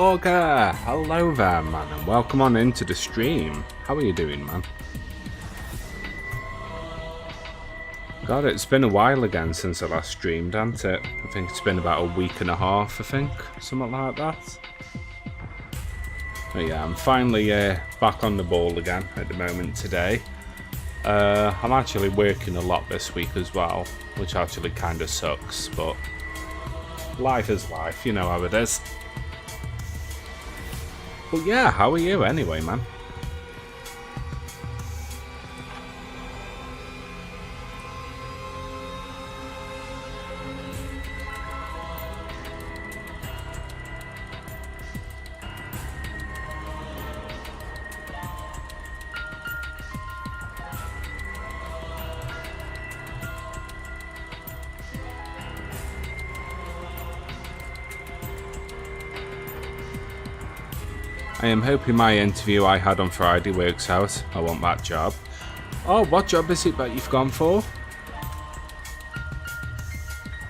Orga! Hello there, man, and welcome on into the stream. How are you doing, man? God, it's been a while again since I last streamed, hasn't it? I think it's been about a week and a half, I think. Something like that. But yeah, I'm finally back on the ball again at the moment today. I'm actually working a lot this week as well, which actually kind of sucks, but life is life, you know how it is. But yeah, how are you anyway, man? I am hoping my interview I had on Friday works out. I want that job. Oh, what job is it that you've gone for?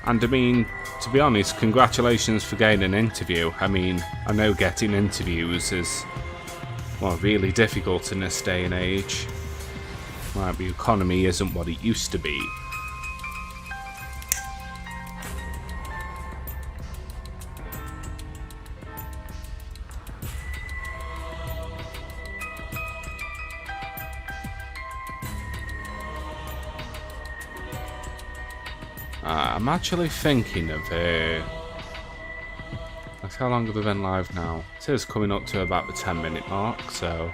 And I mean, to be honest, congratulations for getting an interview. I mean, I know getting interviews is, well, really difficult in this day and age. Like, the economy isn't what it used to be. I'm actually thinking of like, how long have we been live now? It says coming up to about the 10-minute mark, so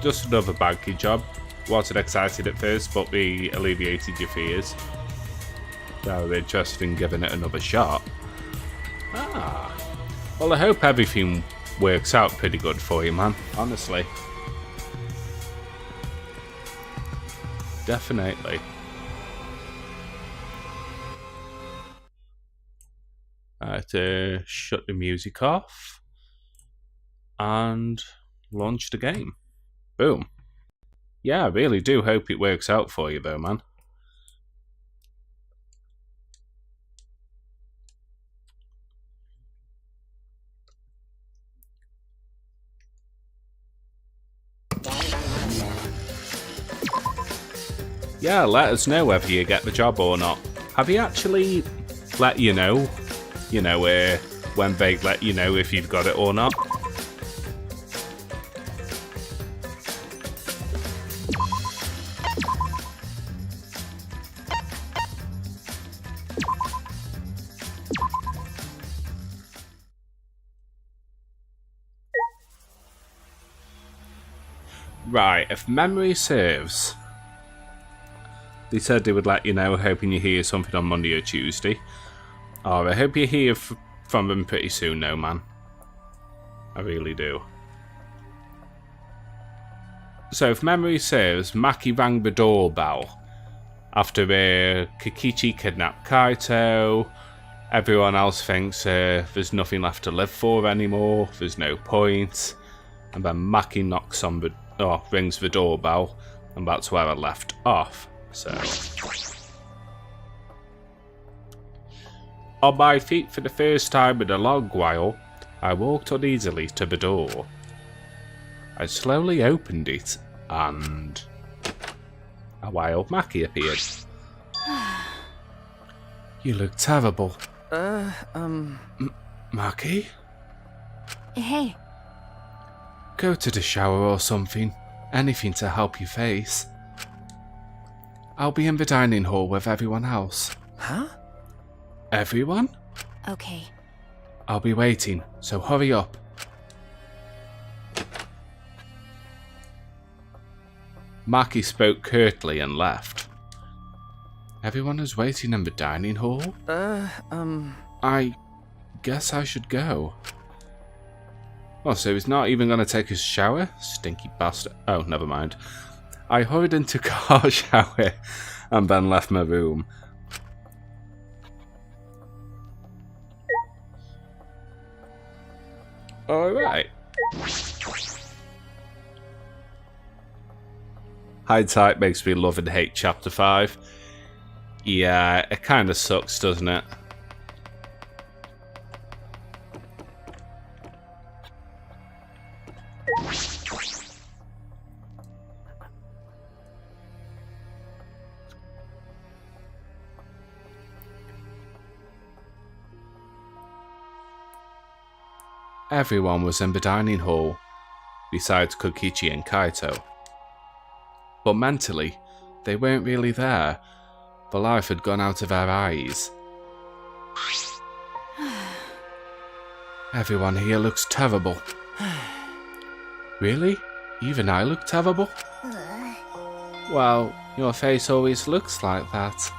just another baggy job. Wasn't excited at first, but we alleviated your fears. So they're interested in giving it another shot. Well, I hope everything works out pretty good for you, man, honestly. Definitely. To shut the music off and launch the game. Boom. Yeah, I really do hope it works out for you though, man. Yeah, let us know whether you get the job or not. Have he actually let you know? You know, when they let you know if you've got it or not? Right, if memory serves, they said they would let you know, hoping you hear something on Monday or Tuesday. Oh, I hope you hear from them pretty soon, though, man. I really do. So, if memory serves, Maki rang the doorbell after Kokichi kidnapped Kaito. Everyone else thinks there's nothing left to live for anymore. There's no point. And then Maki knocks on rings the doorbell, and that's where I left off. So, on my feet for the first time in a long while, I walked uneasily to the door. I slowly opened it, and a wild Maki appeared. You look terrible. Maki? Hey. Go to the shower or something. Anything to help your face. I'll be in the dining hall with everyone else. Huh? Everyone? Okay. I'll be waiting, so hurry up. Maki spoke curtly and left. Everyone is waiting in the dining hall? I guess I should go. Oh, so he's not even going to take his shower? Stinky bastard. Oh, never mind. I hurried into car shower and then left my room. Alright. Hindsight makes me love and hate Chapter 5. Yeah, it kind of sucks, doesn't it? everyone was in the dining hall, besides Kokichi and Kaito. But mentally, they weren't really there. The life had gone out of their eyes. Everyone here looks terrible. Really? Even I look terrible? Well, your face always looks like that.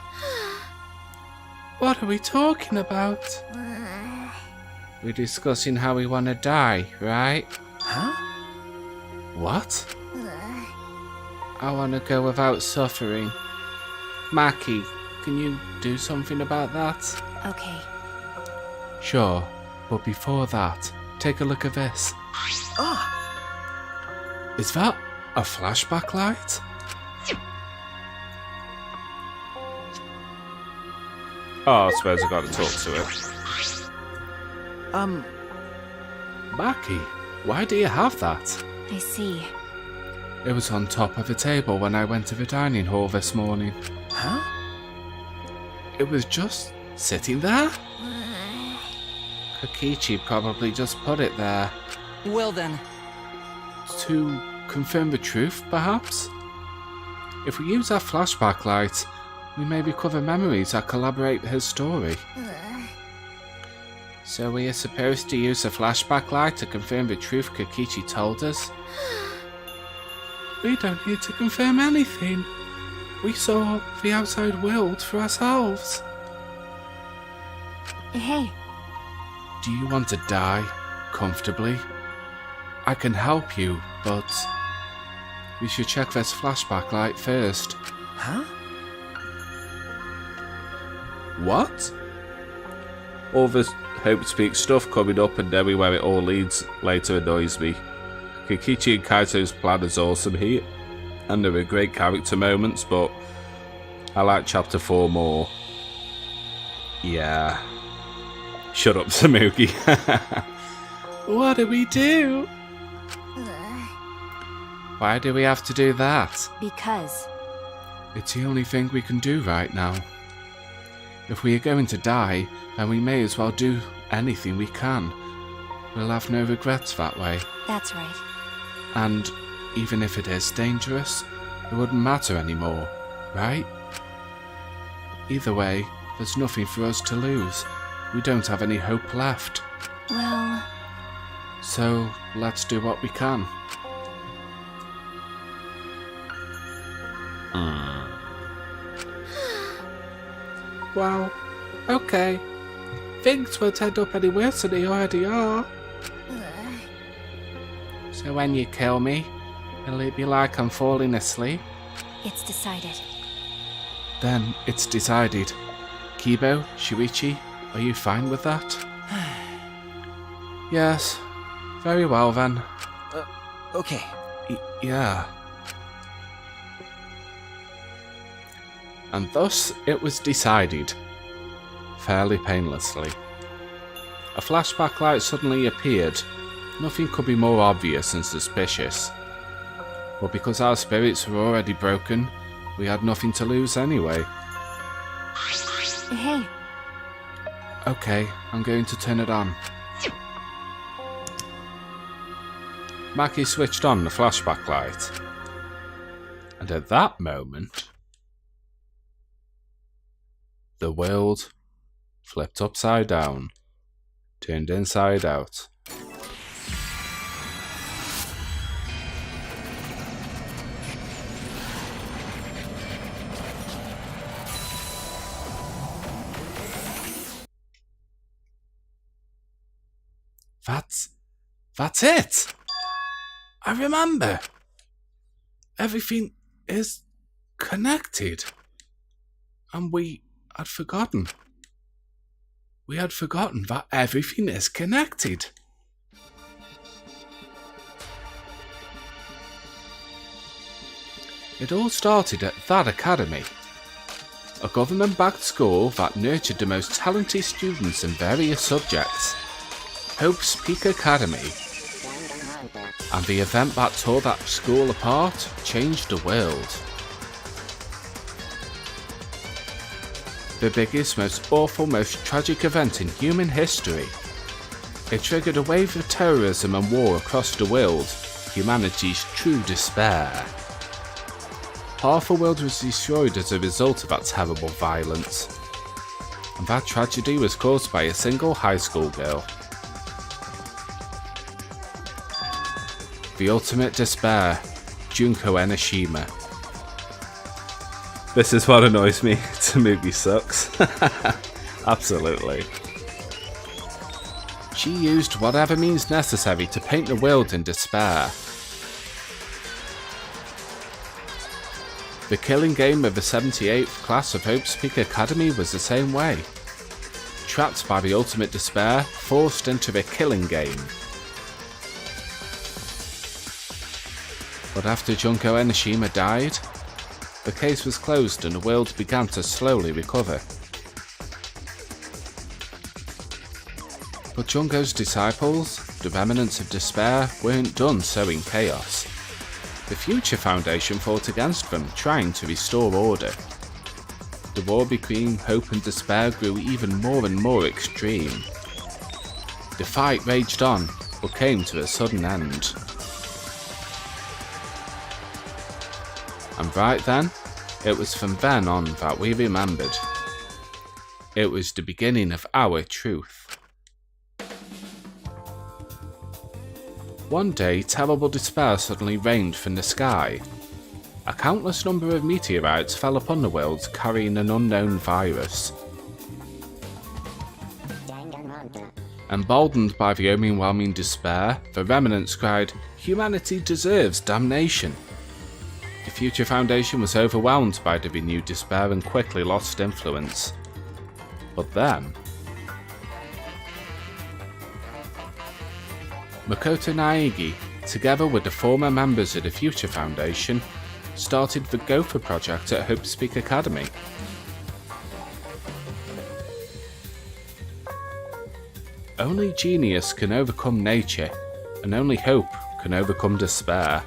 What are we talking about? We're discussing how we want to die, right? Huh? What? I want to go without suffering. Maki, can you do something about that? Okay. Sure, but before that, take a look at this. Ah! Is that a flashback light? Oh, I suppose I gotta talk to it. Maki, why do you have that? I see. It was on top of the table when I went to the dining hall this morning. Huh? It was just sitting there? Kokichi probably just put it there. Well then. To confirm the truth, perhaps? If we use our flashback light, we may recover memories that collaborate his story. So we are supposed to use the flashback light to confirm the truth Kokichi told us? We don't need to confirm anything. We saw the outside world for ourselves. Hey. Do you want to die comfortably? I can help you, but we should check this flashback light first. Huh? What? All this Hope Speak stuff coming up and knowing where it all leads later annoys me. Kokichi and Kaito's plan is awesome here, and there were great character moments, but I like Chapter 4 more. Yeah. Shut up, Samuki. What do we do? Why do we have to do that? Because. It's the only thing we can do right now. If we are going to die, then we may as well do anything we can. We'll have no regrets that way. That's right. And even if it is dangerous, it wouldn't matter anymore, right? Either way, there's nothing for us to lose. We don't have any hope left. Well... So, let's do what we can. Well, okay. Things won't end up any worse than they already are. So when you kill me, will it be like I'm falling asleep? It's decided. Then it's decided. Kibo, Shuichi, are you fine with that? Yes. Very well then. Okay. Yeah. And thus it was decided, fairly painlessly. A flashback light suddenly appeared. Nothing could be more obvious and suspicious. But because our spirits were already broken, we had nothing to lose anyway. Hey. Okay, I'm going to turn it on. Maki switched on the flashback light. And at that moment, the world flipped upside down, turned inside out. That's it! I remember! Everything is connected. And we had forgotten. We had forgotten that everything is connected. It all started at that academy. A government-backed school that nurtured the most talented students in various subjects. Hope's Peak Academy. And the event that tore that school apart changed the world. The biggest, most awful, most tragic event in human history. It triggered a wave of terrorism and war across the world, humanity's true despair. Half the world was destroyed as a result of that terrible violence, and that tragedy was caused by a single high school girl. The ultimate despair, Junko Enoshima. This is what annoys me. Tsumugi sucks. Absolutely. She used whatever means necessary to paint the world in despair. The killing game of the 78th class of Hope's Peak Academy was the same way. Trapped by the ultimate despair, forced into the killing game. But after Junko Enoshima died, the case was closed and the world began to slowly recover. But Junko's disciples, the remnants of despair, weren't done sowing chaos. The Future Foundation fought against them, trying to restore order. The war between hope and despair grew even more and more extreme. The fight raged on, but came to a sudden end. And right then, it was from then on that we remembered. It was the beginning of our truth. One day, terrible despair suddenly rained from the sky. A countless number of meteorites fell upon the world carrying an unknown virus. Emboldened by the overwhelming despair, the remnants cried, "Humanity deserves damnation." The Future Foundation was overwhelmed by the renewed despair and quickly lost influence. But then, Makoto Naegi, together with the former members of the Future Foundation, started the Gopher Project at Hope's Peak Academy. Only genius can overcome nature, and only hope can overcome despair.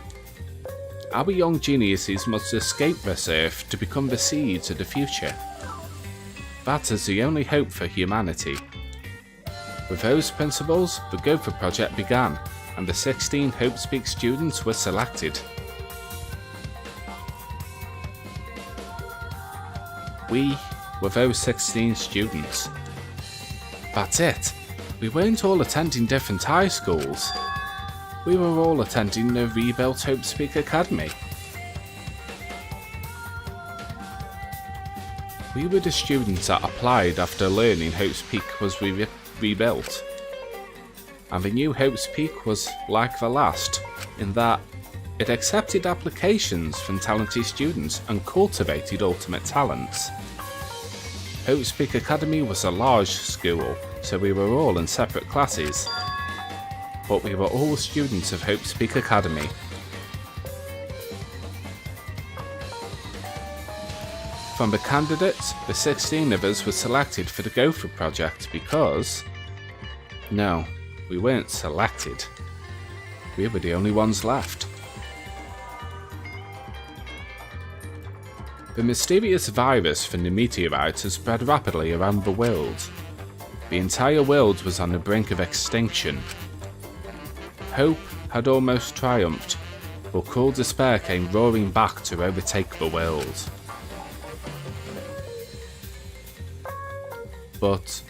Our young geniuses must escape this earth to become the seeds of the future. That is the only hope for humanity. With those principles, the Gopher Project began, and the 16 Hope's Peak students were selected. We were those 16 students. That's it. We weren't all attending different high schools. We were all attending the rebuilt Hope's Peak Academy. We were the students that applied after learning Hope's Peak was rebuilt. And the new Hope's Peak was like the last, in that it accepted applications from talented students and cultivated ultimate talents. Hope's Peak Academy was a large school, so we were all in separate classes. But we were all students of Hope's Peak Academy. From the candidates, the 16 of us were selected for the Gopher Project because... No, we weren't selected. We were the only ones left. The mysterious virus from the meteorite has spread rapidly around the world. The entire world was on the brink of extinction. Hope had almost triumphed, but cruel despair came roaring back to overtake the world. But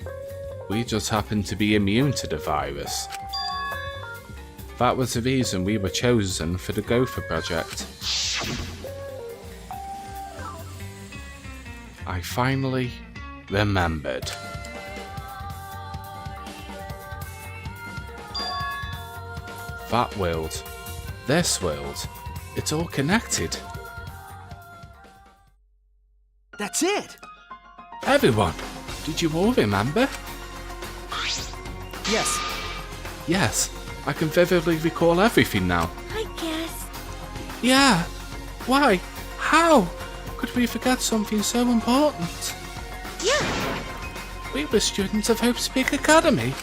we just happened to be immune to the virus. That was the reason we were chosen for the Gopher Project. I finally remembered. That world, this world, it's all connected. That's it! Everyone, did you all remember? Yes. Yes, I can vividly recall everything now. I guess. Yeah, why? How? Could we forget something so important? Yeah. We were students of Hope's Peak Academy.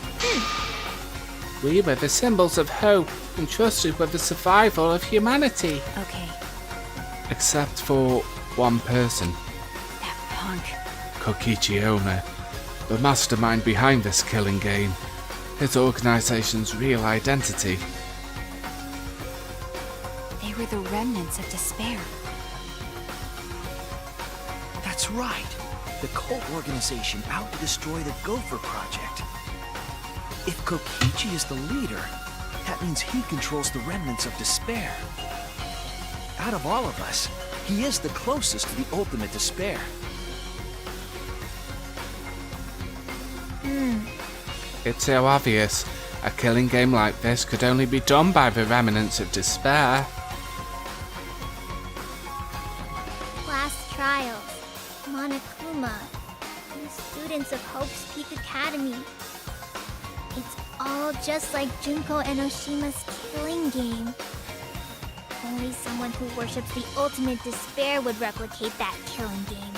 We were the symbols of hope, entrusted with the survival of humanity. Okay. Except for one person, That punk. Kokichi Owner, the mastermind behind this killing game. his organization's real identity. They were the remnants of despair. That's right. The cult organization out to destroy the Gopher Project. If Kokichi is the leader, that means he controls the remnants of despair. Out of all of us, he is the closest to the ultimate despair. It's so obvious. A killing game like this could only be done by the remnants of despair. Class trials, Monokuma, and students of Hope's Peak Academy. It's all just like Junko Enoshima's killing game. Only someone who worships the ultimate despair would replicate that killing game.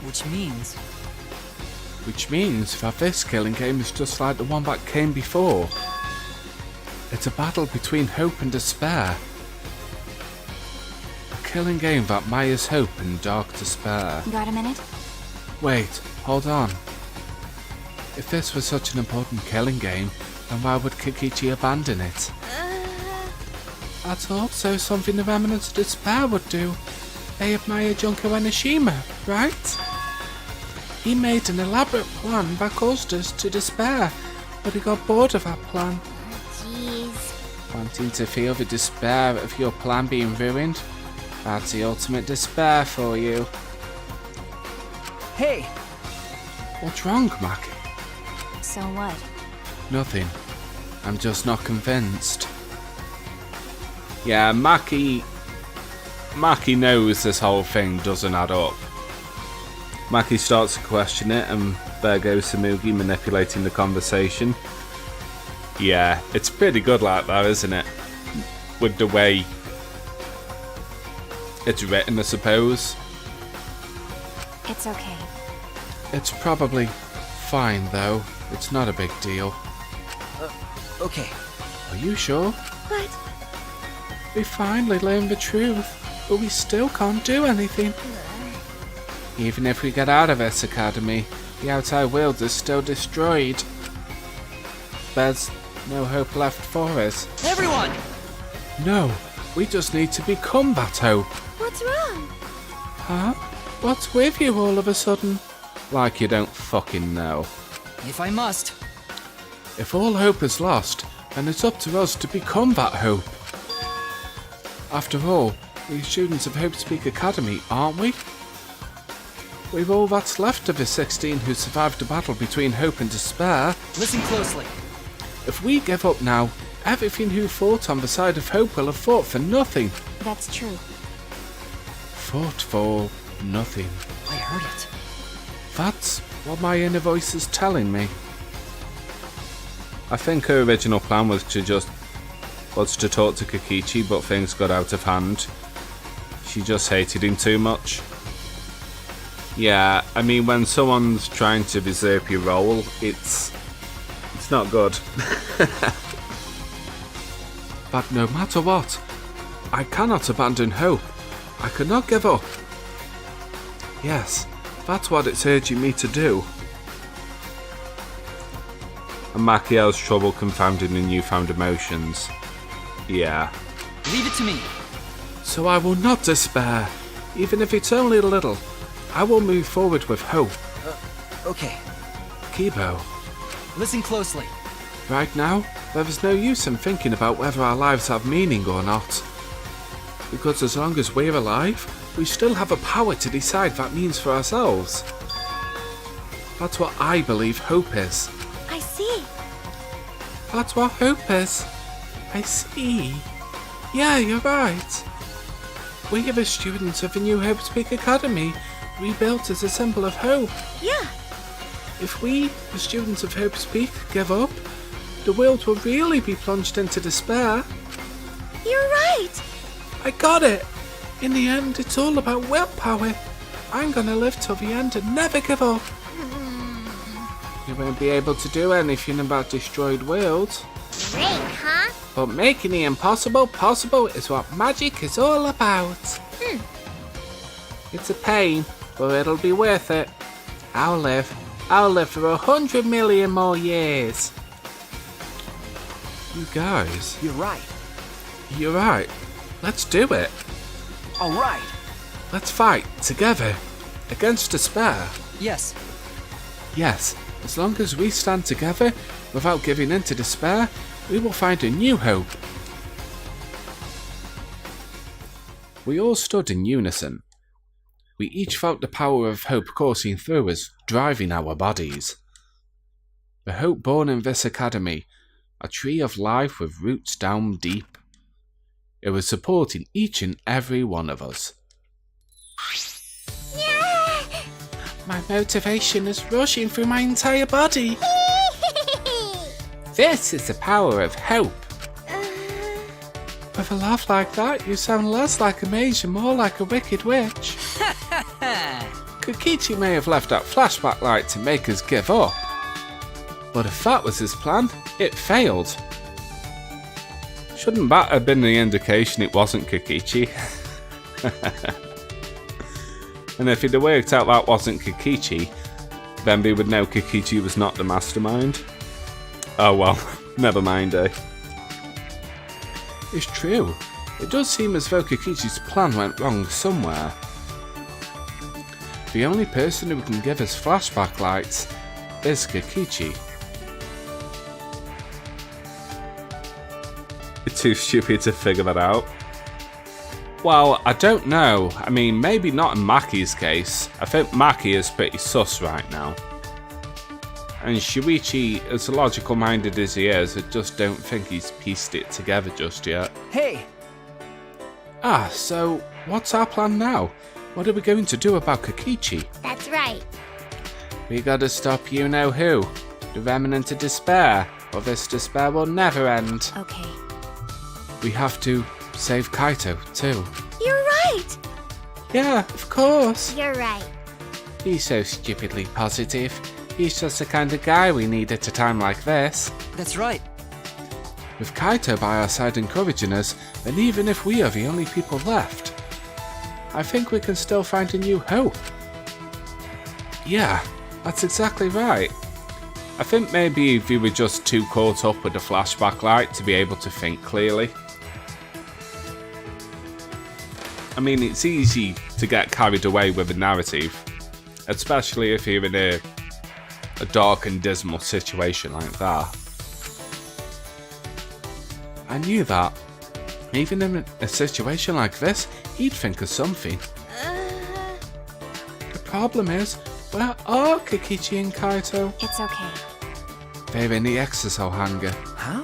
Which means that this killing game is just like the one that came before. It's a battle between hope and despair. A killing game that mires hope and dark despair. Got a minute? Wait, hold on. If this was such an important killing game, then why would Kokichi abandon it? That's also something the remnants of despair would do. They admire Junko Enoshima, right? He made an elaborate plan that caused us to despair, but he got bored of that plan. Jeez. Wanting to feel the despair of your plan being ruined? That's the ultimate despair for you. Hey! What's wrong, Maki? So what? Nothing. I'm just not convinced. Yeah, Maki knows this whole thing doesn't add up. Maki starts to question it, and there goes Samugi manipulating the conversation. Yeah, it's pretty good like that, isn't it? With the way it's written, I suppose. It's okay. It's probably fine, though. It's not a big deal. Okay. Are you sure? But We finally learned the truth, but we still can't do anything. Even if we get out of this academy, the outside world is still destroyed. There's no hope left for us. Everyone! No, we just need to become that hope. what's wrong? Huh? What's with you all of a sudden? Like you don't fucking know. If I must. If all hope is lost, then it's up to us to become that hope. After all, we're students of Hope's Peak Academy, aren't we? We're all that's left of the 16 who survived the battle between hope and despair. Listen closely. If we give up now, everything who fought on the side of hope will have fought for nothing. That's true. Fought for nothing. I heard it. That's what my inner voice is telling me. I think her original plan was to talk to Kokichi, but things got out of hand. She just hated him too much. Yeah, I mean, when someone's trying to usurp your role, it's not good. But no matter what, I cannot abandon hope. I cannot give up. Yes, that's what it's urging me to do. And Maki has trouble confounding the newfound emotions. Yeah. Leave it to me. So I will not despair, even if it's only a little. I will move forward with hope. Okay. Kibo, Listen closely. right now, there is no use in thinking about whether our lives have meaning or not. Because as long as we're alive, we still have a power to decide that means for ourselves. That's what I believe hope is. I see. That's what hope is. I see. Yeah, you're right. We are the students of the New Hope's Peak Academy, rebuilt as a symbol of hope. Yeah. If we, the students of Hope's Peak, give up, the world will really be plunged into despair. You're right. I got it! In the end, it's all about willpower. I'm gonna live till the end and never give up. You won't be able to do anything about destroyed worlds. Great, huh? But making the impossible possible is what magic is all about. It's a pain, but it'll be worth it. I'll live. I'll live for 100 million more years. You guys. You're right. You're right. Let's do it. All right. Let's fight together against despair. Yes. Yes, as long as we stand together without giving in to despair, we will find a new hope. We all stood in unison. We each felt the power of hope coursing through us, driving our bodies. The hope born in this academy, a tree of life with roots down deep. It was supporting each and every one of us. Yeah! My motivation is rushing through my entire body. This is the power of hope. With a laugh like that, you sound less like a mage and more like a wicked witch. Kokichi may have left that flashback light to make us give up. But if that was his plan, it failed. Shouldn't that have been the indication it wasn't Kokichi? And if he'd have worked out that wasn't Kokichi, then we would know Kokichi was not the mastermind. Oh well, never mind, eh? It's true. It does seem as though Kokichi's plan went wrong somewhere. The only person who can give us flashback lights is Kokichi. It's too stupid to figure that out. Well, I don't know. I mean, maybe not in Maki's case. I think Maki is pretty sus right now. And Shuichi, as logical-minded as he is, I just don't think he's pieced it together just yet. Hey! Ah, so what's our plan now? What are we going to do about Kokichi? That's right. We gotta stop you-know-who. The remnant of despair, or this despair will never end. Okay. We have to save Kaito, too. You're right! Yeah, of course. You're right. He's so stupidly positive. He's just the kind of guy we need at a time like this. That's right. With Kaito by our side encouraging us, then even if we are the only people left, I think we can still find a new hope. Yeah, that's exactly right. I think maybe we were just too caught up with the flashback light to be able to think clearly. I mean, it's easy to get carried away with a narrative, especially if you're in a dark and dismal situation like that. I knew that. Even in a situation like this, he'd think of something. The problem is, where are Kokichi and Kaito? It's okay. They're in the exercise hangar. Huh?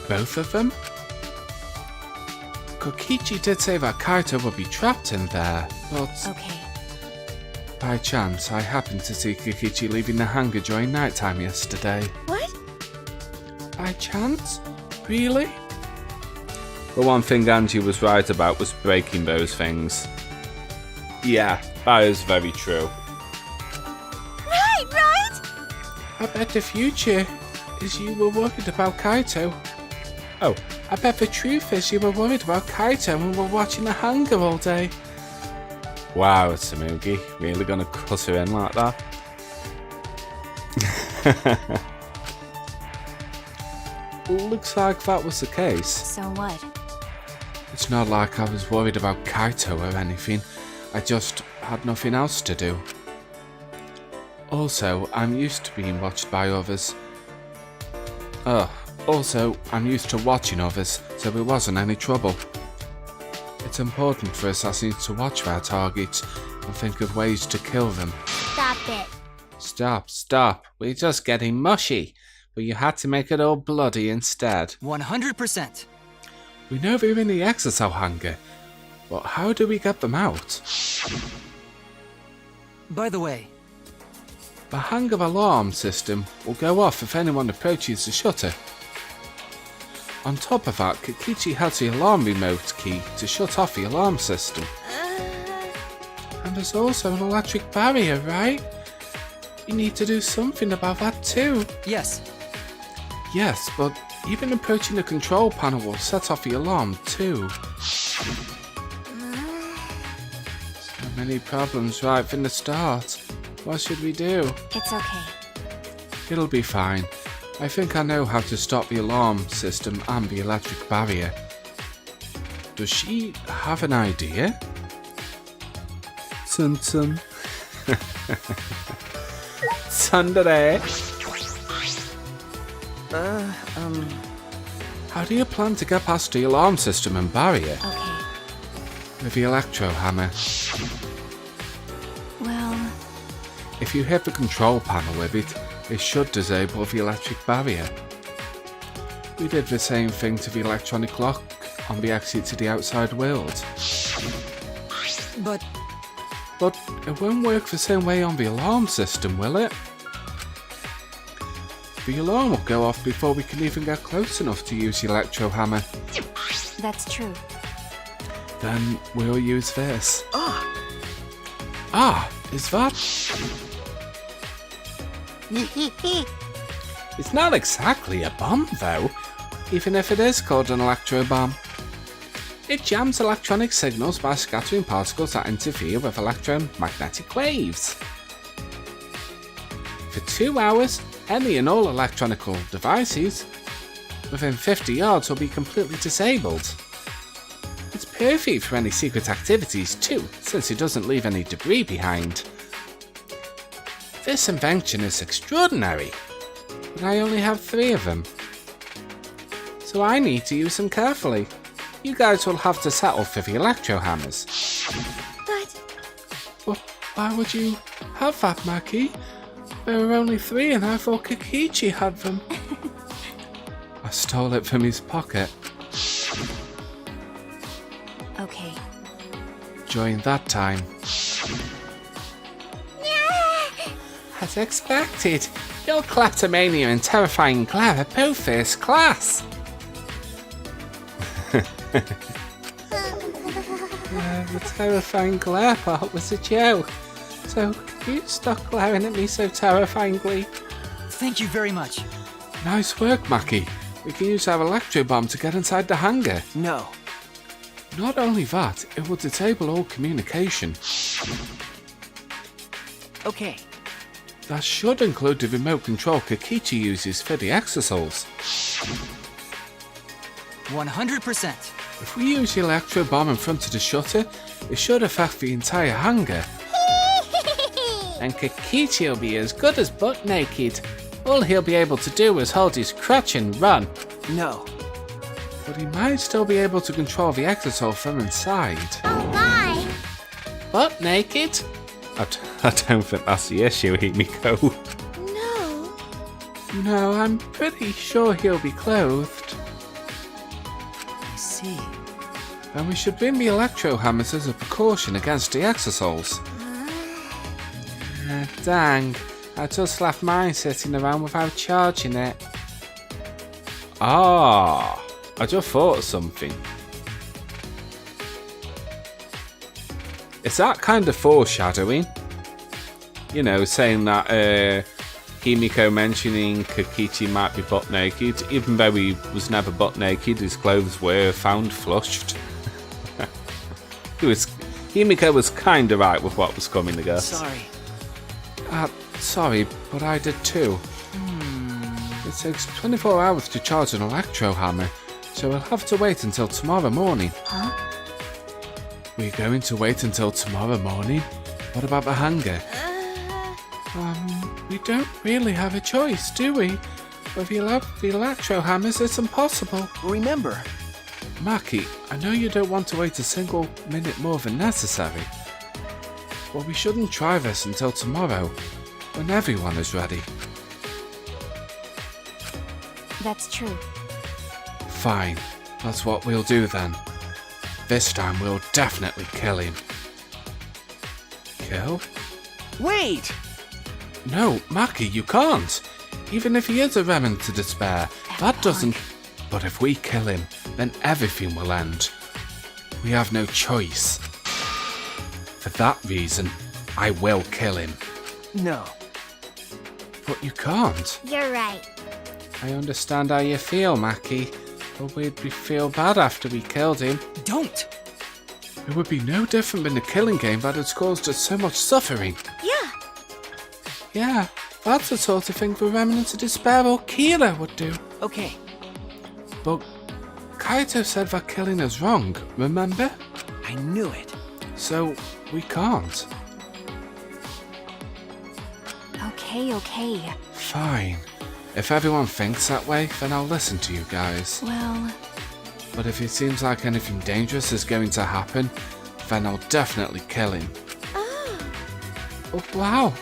Both of them? Kokichi did say that Kaito would be trapped in there, but Okay. by chance I happened to see Kokichi leaving the hangar during nighttime yesterday. What? By chance? Really? The one thing Angie was right about was breaking those things. Yeah, that is very true. Right! I bet the future is you were worried about Kaito. Oh, I bet the truth is you were worried about Kaito and were watching the hangar all day. Wow, Tsurugi, really gonna cuss her in like that? Looks like that was the case. So what? It's not like I was worried about Kaito or anything. I just had nothing else to do. Also, I'm used to being watched by others. Also, I'm used to watching others, so it wasn't any trouble. It's important for assassins to watch their targets and think of ways to kill them. Stop it. Stop. We're just getting mushy. But you had to make it all bloody instead. 100%. We know they're in the exocell hangar, but how do we get them out? By the way, The hangar alarm system will go off if anyone approaches the shutter. On top of that, Kokichi has the alarm remote key to shut off the alarm system. And there's also an electric barrier, right? You need to do something about that too. yes. Yes, but even approaching the control panel will set off the alarm too. So many problems right from the start. What should we do? It's okay. It'll be fine. I think I know how to stop the alarm system and the electric barrier. Does she have an idea? Tsum. Tsundere. How do you plan to get past the alarm system and barrier? Okay. With the electro hammer. Well, If you hit the control panel with it, it should disable the electric barrier. We did the same thing to the electronic lock on the exit to the outside world. But But it won't work the same way on the alarm system, will it? The alarm will go off before we can even get close enough to use the electro hammer. that's true. Then we'll use this. Ah, is that? It's not exactly a bomb though, even if it is called an electro bomb. It jams electronic signals by scattering particles that interfere with electromagnetic waves. For 2 hours, any and all electronical devices within 50 yards will be completely disabled. It's perfect for any secret activities too, since it doesn't leave any debris behind. This invention is extraordinary, but I only have 3 of them. So I need to use them carefully. You guys will have to settle for the electro hammers. But Why would you have that, Maki? There were only 3 and I thought Kokichi had them. I stole it from his pocket. Okay. During that time. As expected, your kleptomania and terrifying glare are both first class. The terrifying glare part was a joke. So, can you stop glaring at me so terrifyingly? thank you very much. Nice work, Maki. We can use our electro bomb to get inside the hangar. No. Not only that, it will disable all communication. Okay. That should include the remote control Kokichi uses for the exosols. 100%. If we use the electro bomb in front of the shutter, it should affect the entire hangar. And Kokichi will be as good as butt naked. All he'll be able to do is hold his crutch and run. No. But he might still be able to control the exosol from inside. oh my! Butt naked? I don't think that's the issue, Himiko. No. No, I'm pretty sure he'll be clothed. I see. Then we should bring the electro hammers as a precaution against the exosols. Dang, I just left mine sitting around without charging it. Ah, I just thought of something. Is that kind of foreshadowing? You know, saying that Himiko mentioning Kokichi might be butt naked, even though he was never butt naked, his clothes were found flushed. Himiko was kind of right with what was coming, I guess. Sorry. Sorry, but I did too. It takes 24 hours to charge an electro hammer, so we'll have to wait until tomorrow morning. Huh? We're going to wait until tomorrow morning? What about the hangar? We don't really have a choice, do we? With the electro hammers, it's impossible. Remember, Maki, I know you don't want to wait a single minute more than necessary, but we shouldn't try this until tomorrow, when everyone is ready. That's true. Fine, that's what we'll do then. This time we'll definitely kill him. Kill? wait! No, Maki, you can't. Even if he is a remnant to despair, that doesn't... But if we kill him, then everything will end. We have no choice. For that reason, I will kill him. No. But you can't. You're right. I understand how you feel, Maki, but we'd feel bad after we killed him. Don't! It would be no different than the killing game that has caused us so much suffering. Yeah. Yeah, that's the sort of thing the Remnants of Despair or Kira would do. Okay. But Kaito said that killing is wrong, remember? I knew it. So we can't. Okay. Fine. If everyone thinks that way, then I'll listen to you guys. Well, But if it seems like anything dangerous is going to happen, then I'll definitely kill him. Oh, wow.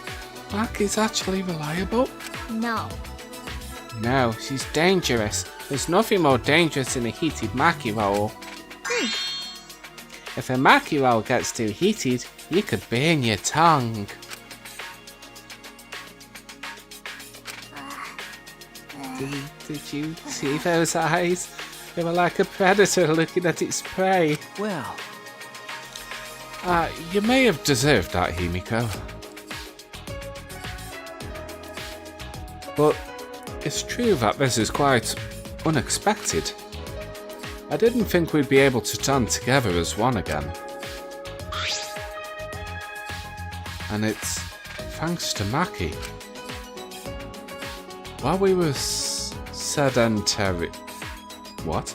Maki's actually reliable? No. No, she's dangerous. There's nothing more dangerous than a heated Maki roll. If a Maki roll gets too heated, you could burn your tongue. Did you see those eyes? They were like a predator looking at its prey. Well, You may have deserved that, Himiko. But it's true that this is quite unexpected. I didn't think we'd be able to stand together as one again. And it's thanks to Maki. While we were sedentary... What?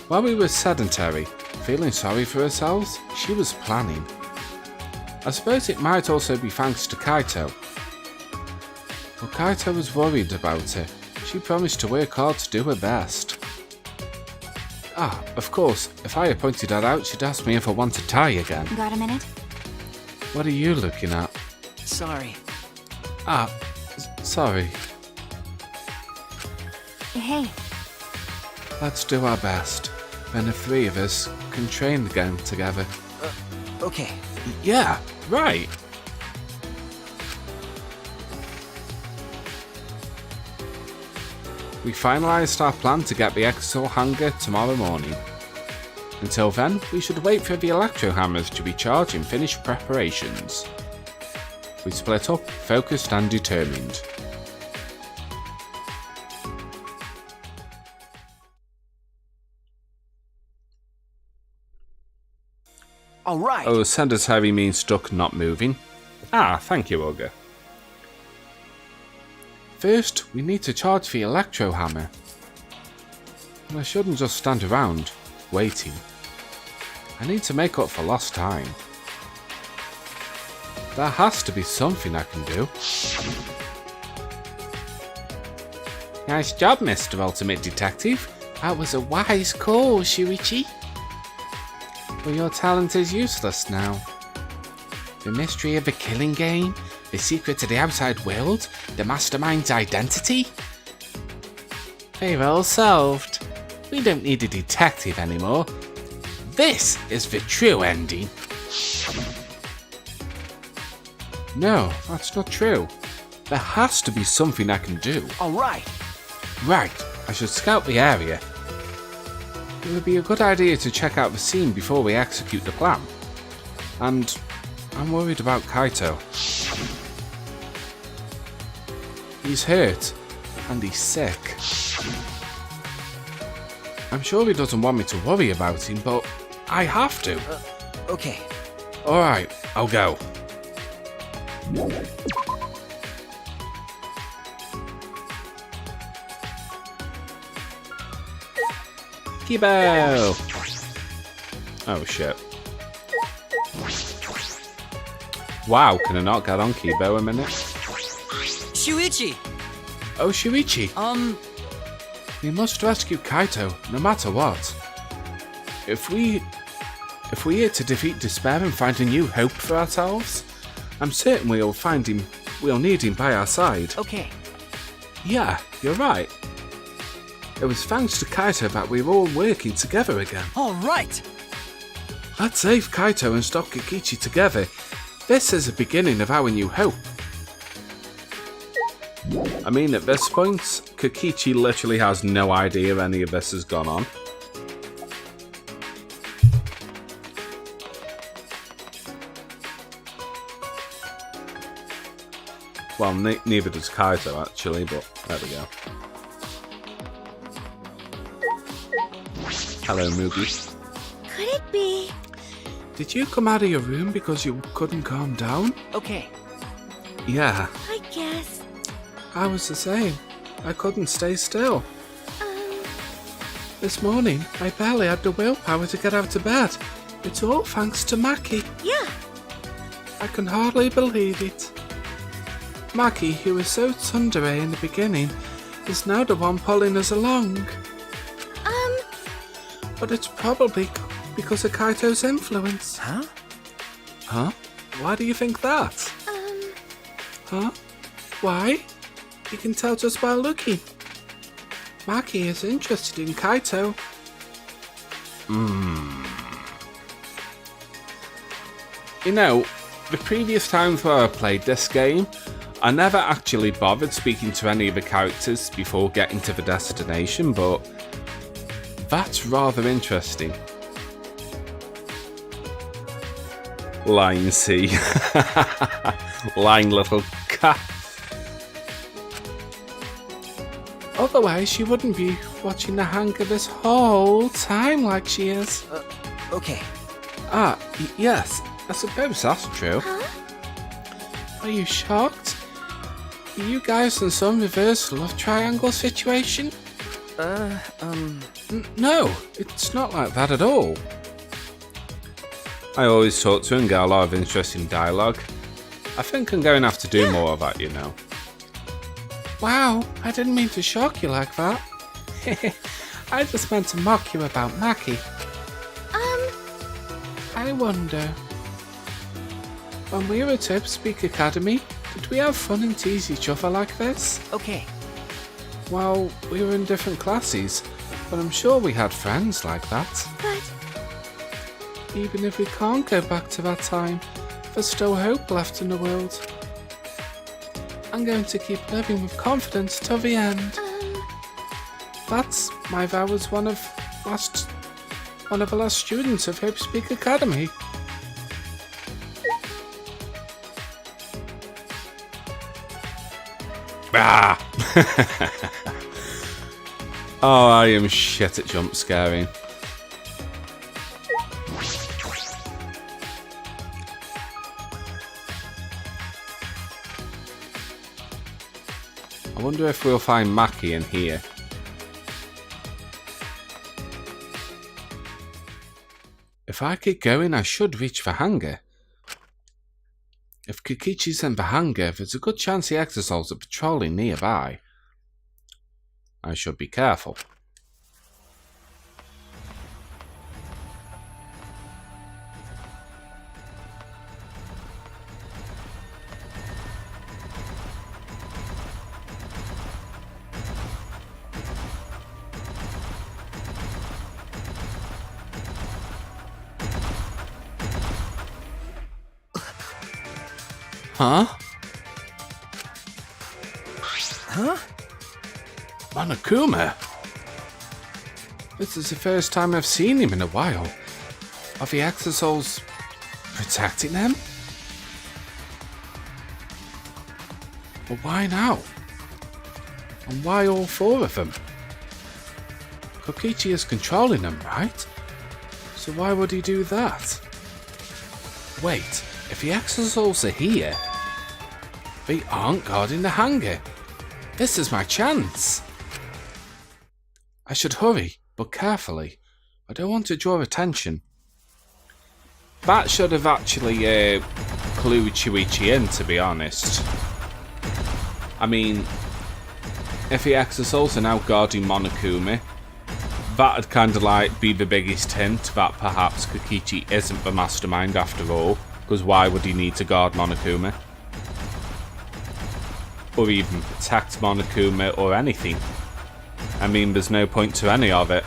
While we were sedentary, feeling sorry for ourselves, she was planning. I suppose it might also be thanks to Kaito. But Kaito was worried about her. She promised to work hard to do her best. Ah, of course, if I had pointed that out, she'd ask me if I wanted Thai again. got a minute? What are you looking at? sorry. Sorry. Hey, Let's do our best. Then the three of us can train again together. Okay. Yeah, right. We finalised our plan to get the Exo hangar tomorrow morning. Until then, we should wait for the electro hammers to be charged and finish preparations. We split up, focused and determined. All right. Oh, sedentary means stuck, not moving. Thank you, Olga. First, we need to charge the electro hammer. And I shouldn't just stand around, waiting. I need to make up for lost time. There has to be something I can do. Nice job, Mr. Ultimate Detective. That was a wise call, Shuichi. But your talent is useless now. The mystery of the killing game, the secret to the outside world, the mastermind's identity? They're all solved. We don't need a detective anymore. This is the true ending. No, that's not true. There has to be something I can do. All right. Right, I should scout the area. It would be a good idea to check out the scene before we execute the plan. And I'm worried about Kaito. He's hurt, and he's sick. I'm sure he doesn't want me to worry about him, but I have to. Okay. Alright, I'll go. Kibo! Oh shit. Wow, can I not get on Kibo a minute? Shuichi! Oh, Shuichi! We must rescue Kaito, no matter what. If we are to defeat despair and find a new hope for ourselves, I'm certain we'll need him by our side. Okay. Yeah, you're right. It was thanks to Kaito that we were all working together again. All right. Let's save Kaito and stop Kokichi together. This is the beginning of our new hope. I mean, at this point, Kokichi literally has no idea any of this has gone on. Well, neither does Kaito, actually, but there we go. Hello, Mugi. Could it be? Did you come out of your room because you couldn't calm down? Okay. Yeah. I guess. I was the same. I couldn't stay still. This morning, I barely had the willpower to get out of bed. It's all thanks to Maki. Yeah. I can hardly believe it. Maki, who was so tsundere in the beginning, is now the one pulling us along. But it's probably because of Kaito's influence. Huh? Huh? Why do you think that? Huh? Why? You can tell just by looking. Maki is interested in Kaito. You know, the previous times where I played this game, I never actually bothered speaking to any of the characters before getting to the destination, but that's rather interesting. Lying C. Lying little cat. Otherwise, she wouldn't be watching the hangar this whole time like she is. Okay. Yes, I suppose that's true. Huh? Are you shocked? Are you guys in some reversal of triangle situation? No, it's not like that at all. I always talk to her and get a lot of interesting dialogue. I think I'm going to have to do more of that, you know. Wow, I didn't mean to shock you like that. I just meant to mock you about Maki. I wonder, when we were at Hope Speak Academy, did we have fun and tease each other like this? Okay. Well, we were in different classes, but I'm sure we had friends like that. But Even if we can't go back to that time, there's still hope left in the world. I'm going to keep living with confidence till the end. That's my vow as one of the last students of Hope Speak Academy. Ah! Oh, I am shit at jump scaring. I wonder if we'll find Maki in here. If I keep going, I should reach the hangar. If Kokichi's in the hangar, there's a good chance the Exosouls are patrolling nearby. I should be careful. Huh? Huh? Monokuma? This is the first time I've seen him in a while. Are the Exosouls protecting them? But why now? And why all four of them? Kokichi is controlling them, right? So why would he do that? Wait, if the Exosouls are here, they aren't guarding the hangar. This is my chance. I should hurry, but carefully. I don't want to draw attention. That should have actually clued Shuichi in, to be honest. I mean, if the Exosouls are now guarding Monokuma, that'd kind of like be the biggest hint that perhaps Kokichi isn't the mastermind after all, because why would he need to guard Monokuma? Or even protect Monokuma or anything. I mean, there's no point to any of it.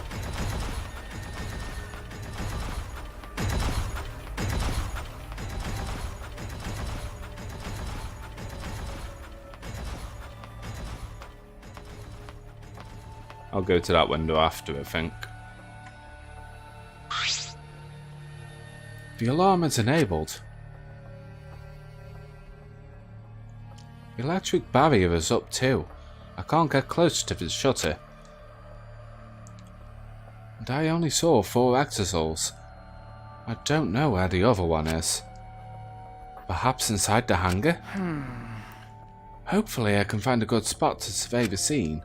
I'll go to that window after, I think. The alarm is enabled. The electric barrier is up too. I can't get close to the shutter. And I only saw 4 Exosouls. I don't know where the other one is. Perhaps inside the hangar? Hopefully I can find a good spot to survey the scene.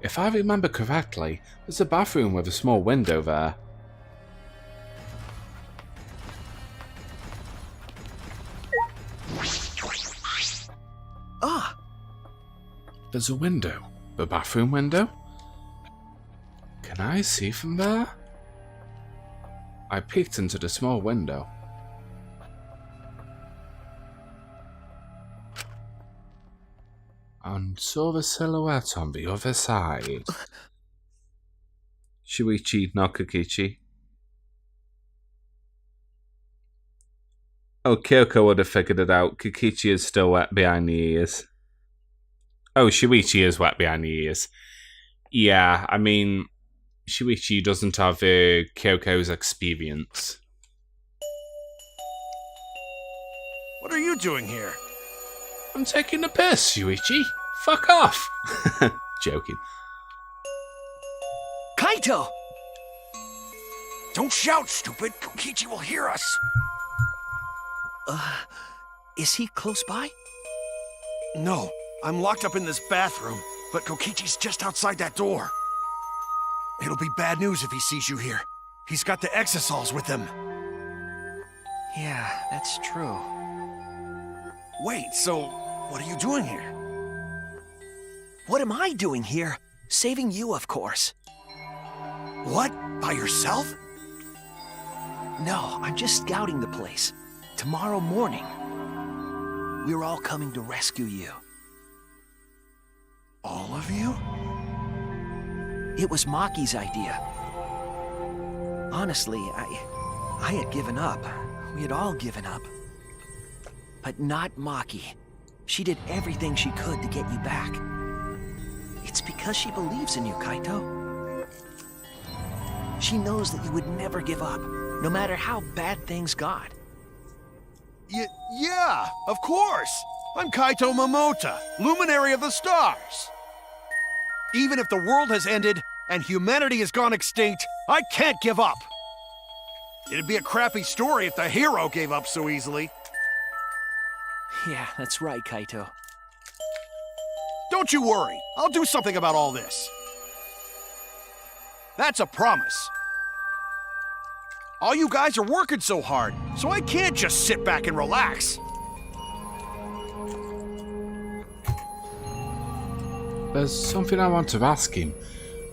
If I remember correctly, there's a bathroom with a small window there. Ah! There's a window. The bathroom window? Can I see from there? I peeked into the small window. And saw the silhouette on the other side. Shuichi, not Kokichi. Oh, Kyoko would have figured it out. Kokichi is still wet behind the ears. Oh, Shuichi is wet behind the ears. Yeah, I mean, Shuichi doesn't have Kyoko's experience. What are you doing here? I'm taking a piss, Shuichi. Fuck off. Joking. Kaito! Don't shout, stupid! Kokichi will hear us! Is he close by? No, I'm locked up in this bathroom, but Kokichi's just outside that door. It'll be bad news if he sees you here. He's got the exosols with him. Yeah, that's true. Wait, so what are you doing here? What am I doing here? Saving you, of course. What? By yourself? No, I'm just scouting the place. Tomorrow morning, we're all coming to rescue you. All of you? It was Maki's idea. Honestly, I had given up. We had all given up. But not Maki. She did everything she could to get you back. It's because she believes in you, Kaito. She knows that you would never give up, no matter how bad things got. Yeah, of course! I'm Kaito Momota, luminary of the stars! Even if the world has ended and humanity has gone extinct, I can't give up! It'd be a crappy story if the hero gave up so easily. Yeah, that's right, Kaito. Don't you worry, I'll do something about all this. That's a promise. All you guys are working so hard, so I can't just sit back and relax. There's something I want to ask him.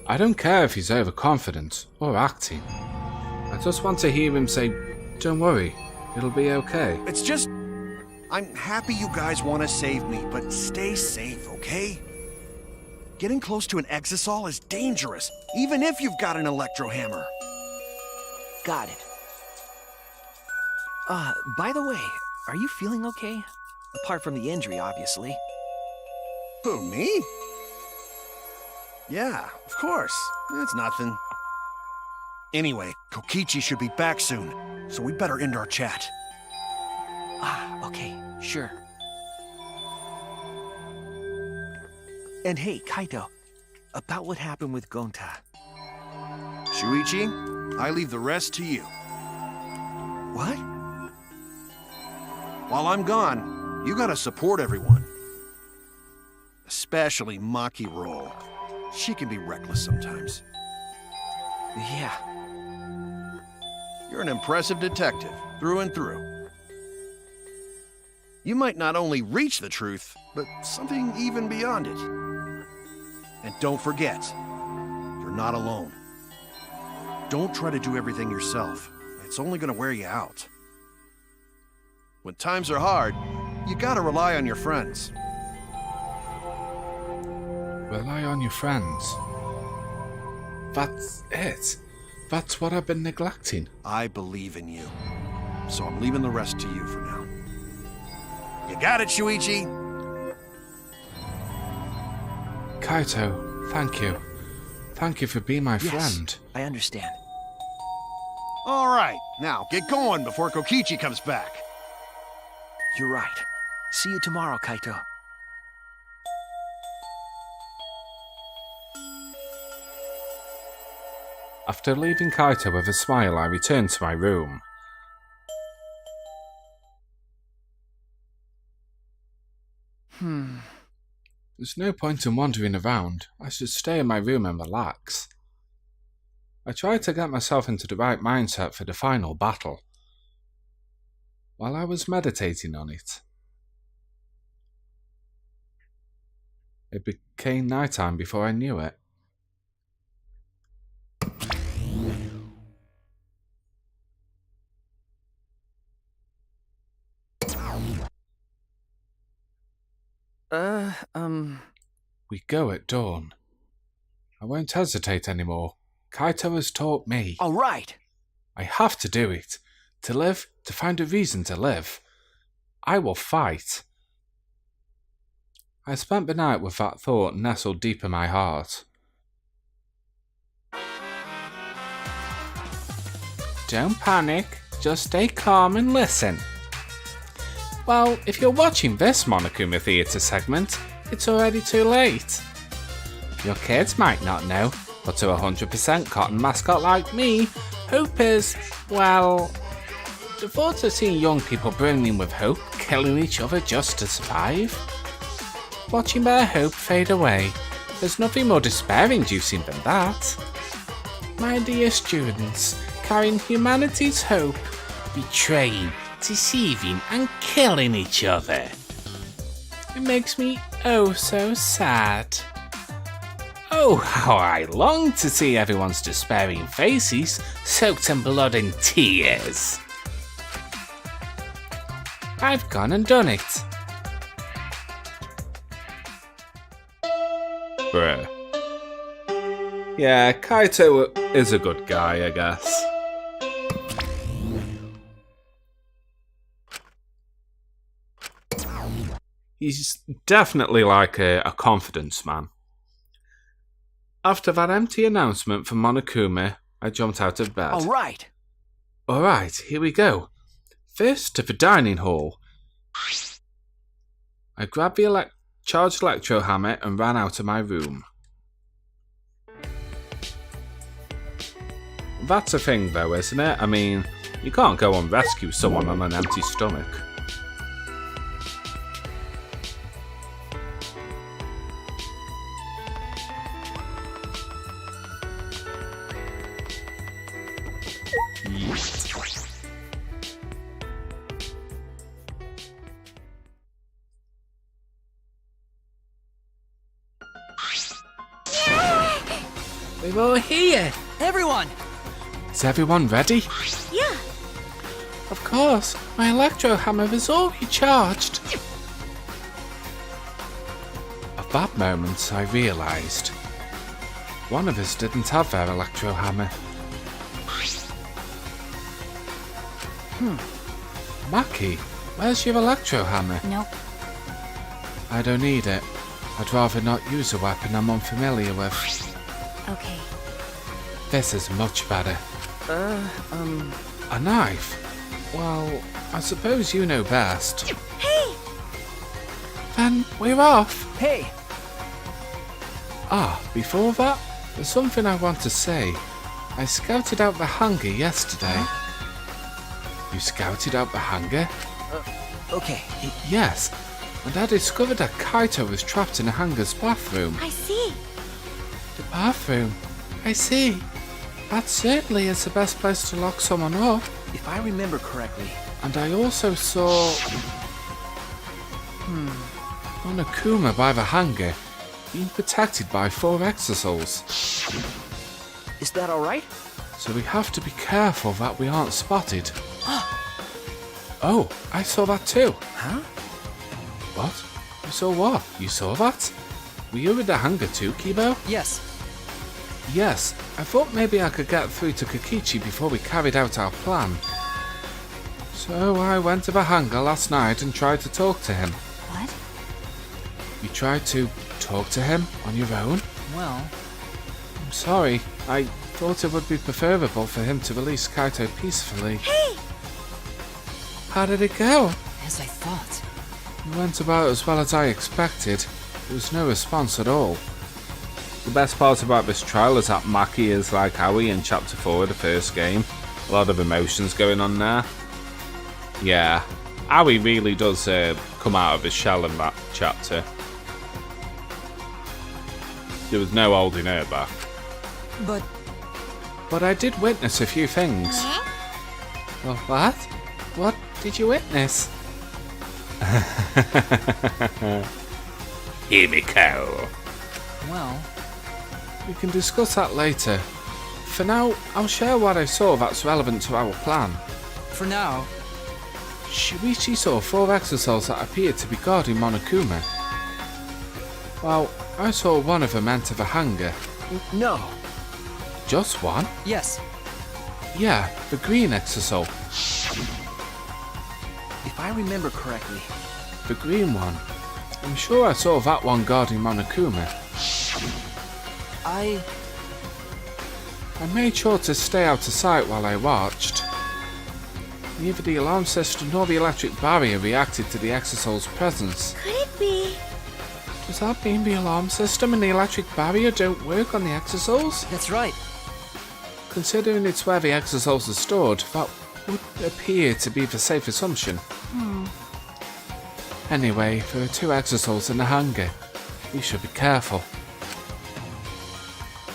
I don't care if he's overconfident or acting. I just want to hear him say, "Don't worry, it'll be okay." It's just... I'm happy you guys want to save me, but stay safe, okay? Getting close to an exisol is dangerous, even if you've got an electro hammer. Got it. By the way, are you feeling okay? Apart from the injury, obviously. Who, me? Yeah, of course. It's nothing. Anyway, Kokichi should be back soon, so we better end our chat. Okay, sure. And hey, Kaito, about what happened with Gonta. Shuichi, I leave the rest to you. What? While I'm gone, you gotta support everyone. Especially Maki Roll. She can be reckless sometimes. Yeah. You're an impressive detective, through and through. You might not only reach the truth, but something even beyond it. And don't forget, you're not alone. Don't try to do everything yourself. It's only gonna wear you out. When times are hard, you gotta rely on your friends. Rely on your friends. That's it. That's what I've been neglecting. I believe in you. So I'm leaving the rest to you for now. You got it, Shuichi? Kaito, thank you. Thank you for being my friend. I understand. All right, now get going before Kokichi comes back. You're right. See you tomorrow, Kaito. After leaving Kaito with a smile, I returned to my room. There's no point in wandering around. I should stay in my room and relax. I tried to get myself into the right mindset for the final battle. While I was meditating on it, it became nighttime before I knew it. We go at dawn. I won't hesitate anymore. Kaito has taught me. All right. I have to do it. To live, to find a reason to live. I will fight. I spent the night with that thought nestled deep in my heart. Don't panic, just stay calm and listen. Well, if you're watching this Monokuma Theatre segment, it's already too late. Your kids might not know, but to a 100% cotton mascot like me, hope is, well, the thought of seeing young people brimming with hope, killing each other just to survive. Watching their hope fade away, there's nothing more despair-inducing than that. My dear students, carrying humanity's hope, betraying, deceiving and killing each other. It makes me oh so sad. Oh, how I long to see everyone's despairing faces soaked in blood and tears. I've gone and done it. Bruh. Yeah, Kaito is a good guy, I guess. He's definitely like a confidence man. After that empty announcement from Monokuma, I jumped out of bed. Alright, here we go. First to the dining hall. I grabbed the charged electro hammer and ran out of my room. That's a thing though, isn't it? I mean, you can't go and rescue someone on an empty stomach. We're all here! Everyone! Is everyone ready? Yeah. Of course, my electro hammer is all recharged. At that moment, I realised one of us didn't have their electro hammer. Maki, where's your electro hammer? Nope. I don't need it. I'd rather not use a weapon I'm unfamiliar with. Okay. This is much better. A knife? Well, I suppose you know best. Hey! Then we're off. Hey! Before that, there's something I want to say. I scouted out the hangar yesterday. You scouted out the hangar? Okay. Yes, and I discovered that Kaito was trapped in a hangar's bathroom. I see. The bathroom? I see. That certainly is the best place to lock someone up. If I remember correctly... And I also saw... Monokuma by the hangar, being protected by 4 exosouls. Is that alright? So we have to be careful that we aren't spotted. Oh, I saw that too. Huh? What? You saw what? You saw that? Were you in the hangar too, Kibo? Yes. Yes, I thought maybe I could get through to Kokichi before we carried out our plan. So I went to the hangar last night and tried to talk to him. What? You tried to talk to him on your own? Well... I'm sorry. I thought it would be preferable for him to release Kaito peacefully. Hey! How did it go? As I thought. It went about as well as I expected. There was no response at all. The best part about this trial is that Maki is like Aoi in Chapter 4 of the first game. A lot of emotions going on there. Yeah, Aoi really does come out of his shell in that chapter. There was no holding her back. But I did witness a few things. Well, what? What did you witness? Himiko. Well, We can discuss that later. For now, I'll share what I saw that's relevant to our plan. for now. Shuichi saw 4 exosols that appeared to be guarding Monokuma. Well, I saw one of them enter the hangar. No. Just one? Yes. Yeah, the green exosol. If I remember correctly. The green one. I'm sure I saw that one guarding Monokuma. I made sure to stay out of sight while I watched. Neither the alarm system nor the electric barrier reacted to the exosol's presence. Could it be? Does that mean the alarm system and the electric barrier don't work on the exosols? That's right. Considering it's where the exosols are stored, that would appear to be the safe assumption. Anyway, there are 2 exosols in the hangar. We should be careful.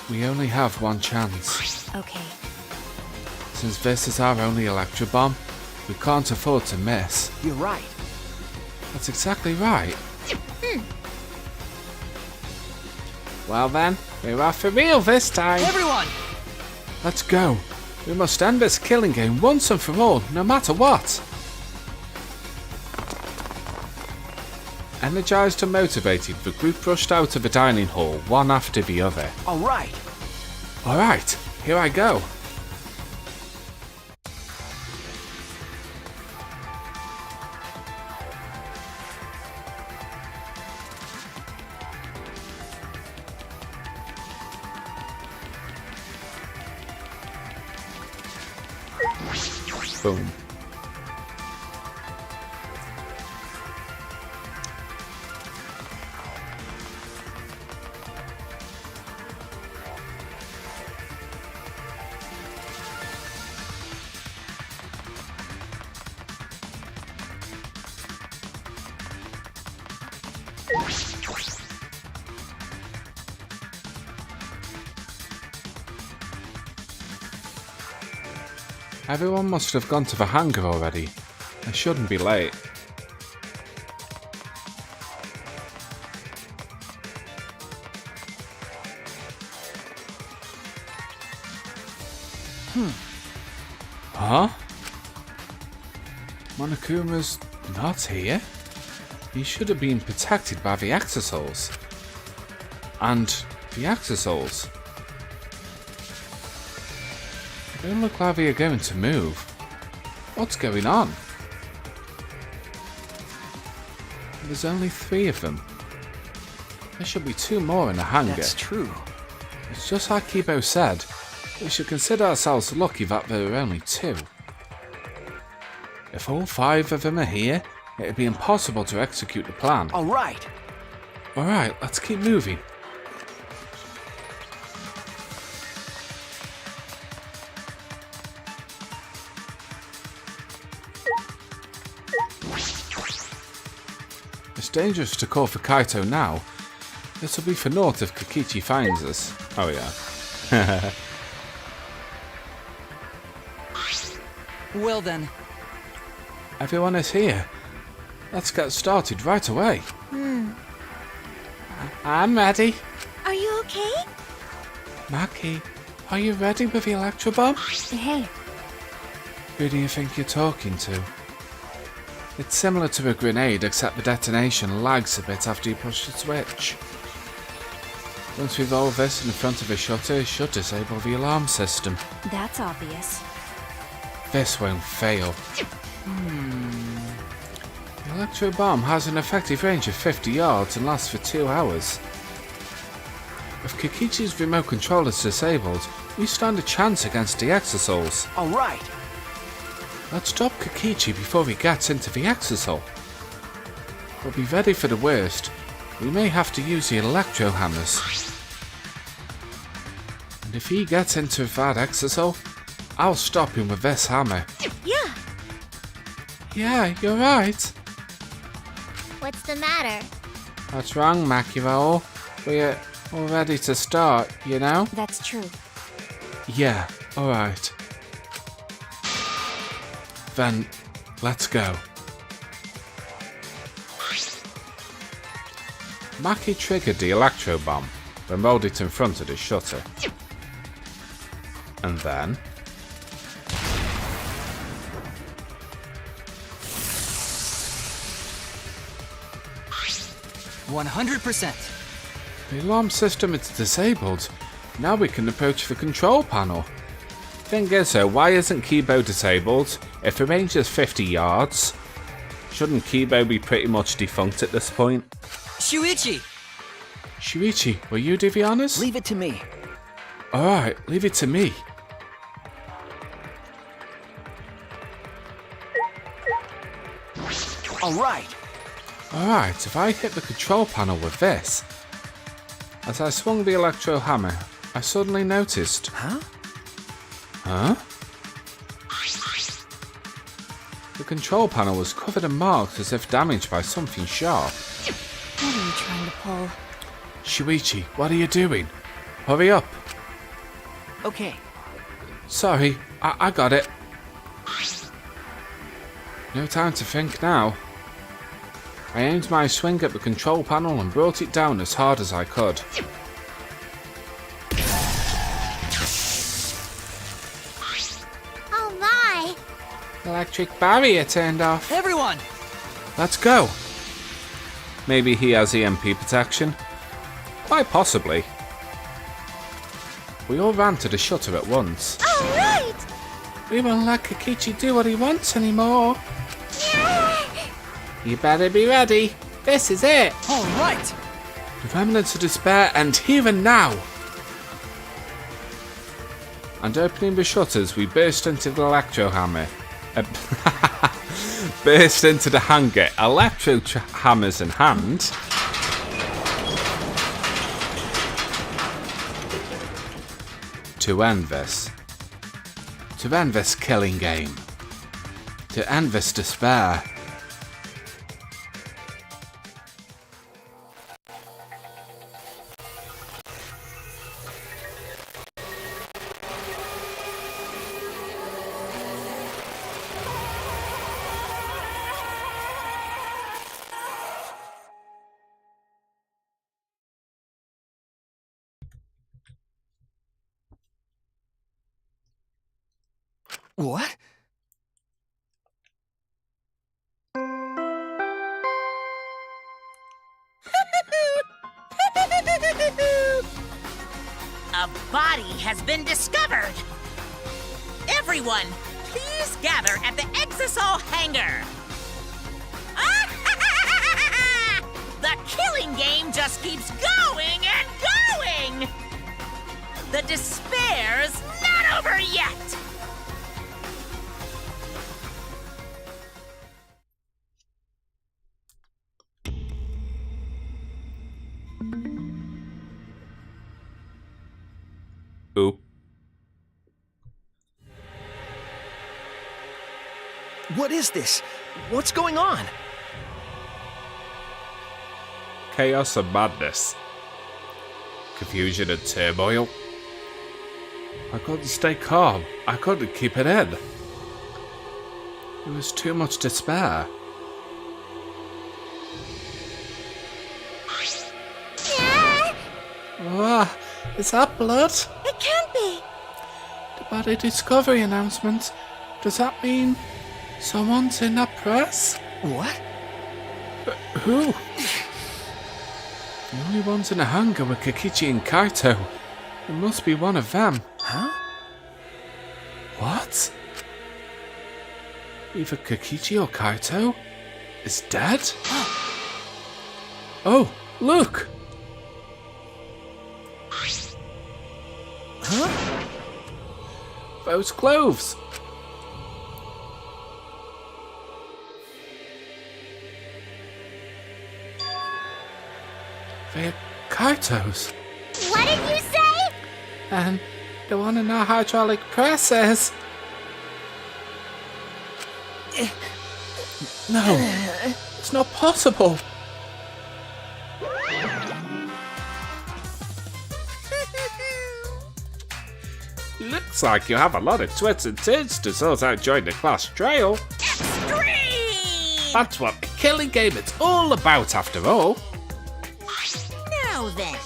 We only have one chance. Okay. Since this is our only Electro Bomb, we can't afford to miss. You're right. That's exactly right. Well then, we're off for real this time. Everyone! Let's go. We must end this killing game once and for all, no matter what. Energized and motivated, the group rushed out of the dining hall, one after the other. All right. Alright, here I go. Boom. Everyone must have gone to the hangar already. I shouldn't be late. Huh? Monokuma's not here? He should have been protected by the exosols. And the exosols. They don't look like they are going to move. What's going on? There's only 3 of them. There should be 2 more in the hangar. That's true. It's just like Kibo said. We should consider ourselves lucky that there are only 2. If all 5 of them are here, it'd be impossible to execute the plan. All right. Alright, let's keep moving. It's dangerous to call for Kaito now. This will be for naught if Kokichi finds us. Oh yeah. Well then. Everyone is here. Let's get started right away. I'm ready. Are you okay? Maki, are you ready with the Electro Bomb? Hey, Who do you think you're talking to? It's similar to a grenade, except the detonation lags a bit after you push the switch. Once we roll this in front of the shutter, it should disable the alarm system. that's obvious. This won't fail. The Electro Bomb has an effective range of 50 yards and lasts for 2 hours. If Kokichi's remote control is disabled, we stand a chance against the exosols. All right. Let's stop Kokichi before he gets into the exosol. But be ready for the worst. We may have to use the electro hammers. And if he gets into that exosol, I'll stop him with this hammer. Yeah. Yeah, you're right. What's the matter? What's wrong, Makiro? All ready to start, you know? That's true. Yeah, alright. Then, let's go. Maki triggered the Electro Bomb, then rolled it in front of the shutter. And then... 100%. The alarm system is disabled. Now we can approach the control panel. Thing is though, why isn't Kibo disabled? If the range is 50 yards, shouldn't Kibo be pretty much defunct at this point? Shuichi! Shuichi, will you do the honors? Leave it to me. Alright, leave it to me. Alright. Alright, if I hit the control panel with this. As I swung the electro hammer, I suddenly noticed. Huh? Huh? The control panel was covered and marked as if damaged by something sharp. What are you trying to pull? Shuichi, what are you doing? Hurry up. Okay. Sorry, I got it. No time to think now. I aimed my swing at the control panel and brought it down as hard as I could. Oh my! Electric barrier turned off. Everyone! Let's go. Maybe he has EMP protection? Quite possibly. We all ran to the shutter at once. Alright! We won't let Kokichi do what he wants anymore. Yeah! You better be ready. This is it. Alright! The remnants of despair and here and now. And opening the shutters, we burst into the electro hammer. Burst into the hangar, electro hammers in hand. To end this. To end this killing game. To end this despair. What? A body has been discovered! Everyone, please gather at the Exisol hangar! The killing game just keeps going and going! The despair's not over yet! Oop. What is this? What's going on? Chaos and madness. Confusion and turmoil. I couldn't stay calm. I couldn't keep it in. There was too much despair. Yeah! Ah, is that blood? It can't be! The body discovery announcement. Does that mean someone's in that press? What? Who? The only ones in the hangar were Kokichi and Kaito. It must be one of them. Huh? What? Either Kokichi or Kaito is dead? Oh, look! Huh? Those clothes! They're Kaito's. What did you say? And the one in our hydraulic presses. No, it's not possible. looks like you have a lot of twists and turns to sort out during the class trial. Extreme! That's what the killing game is all about, after all. Now then.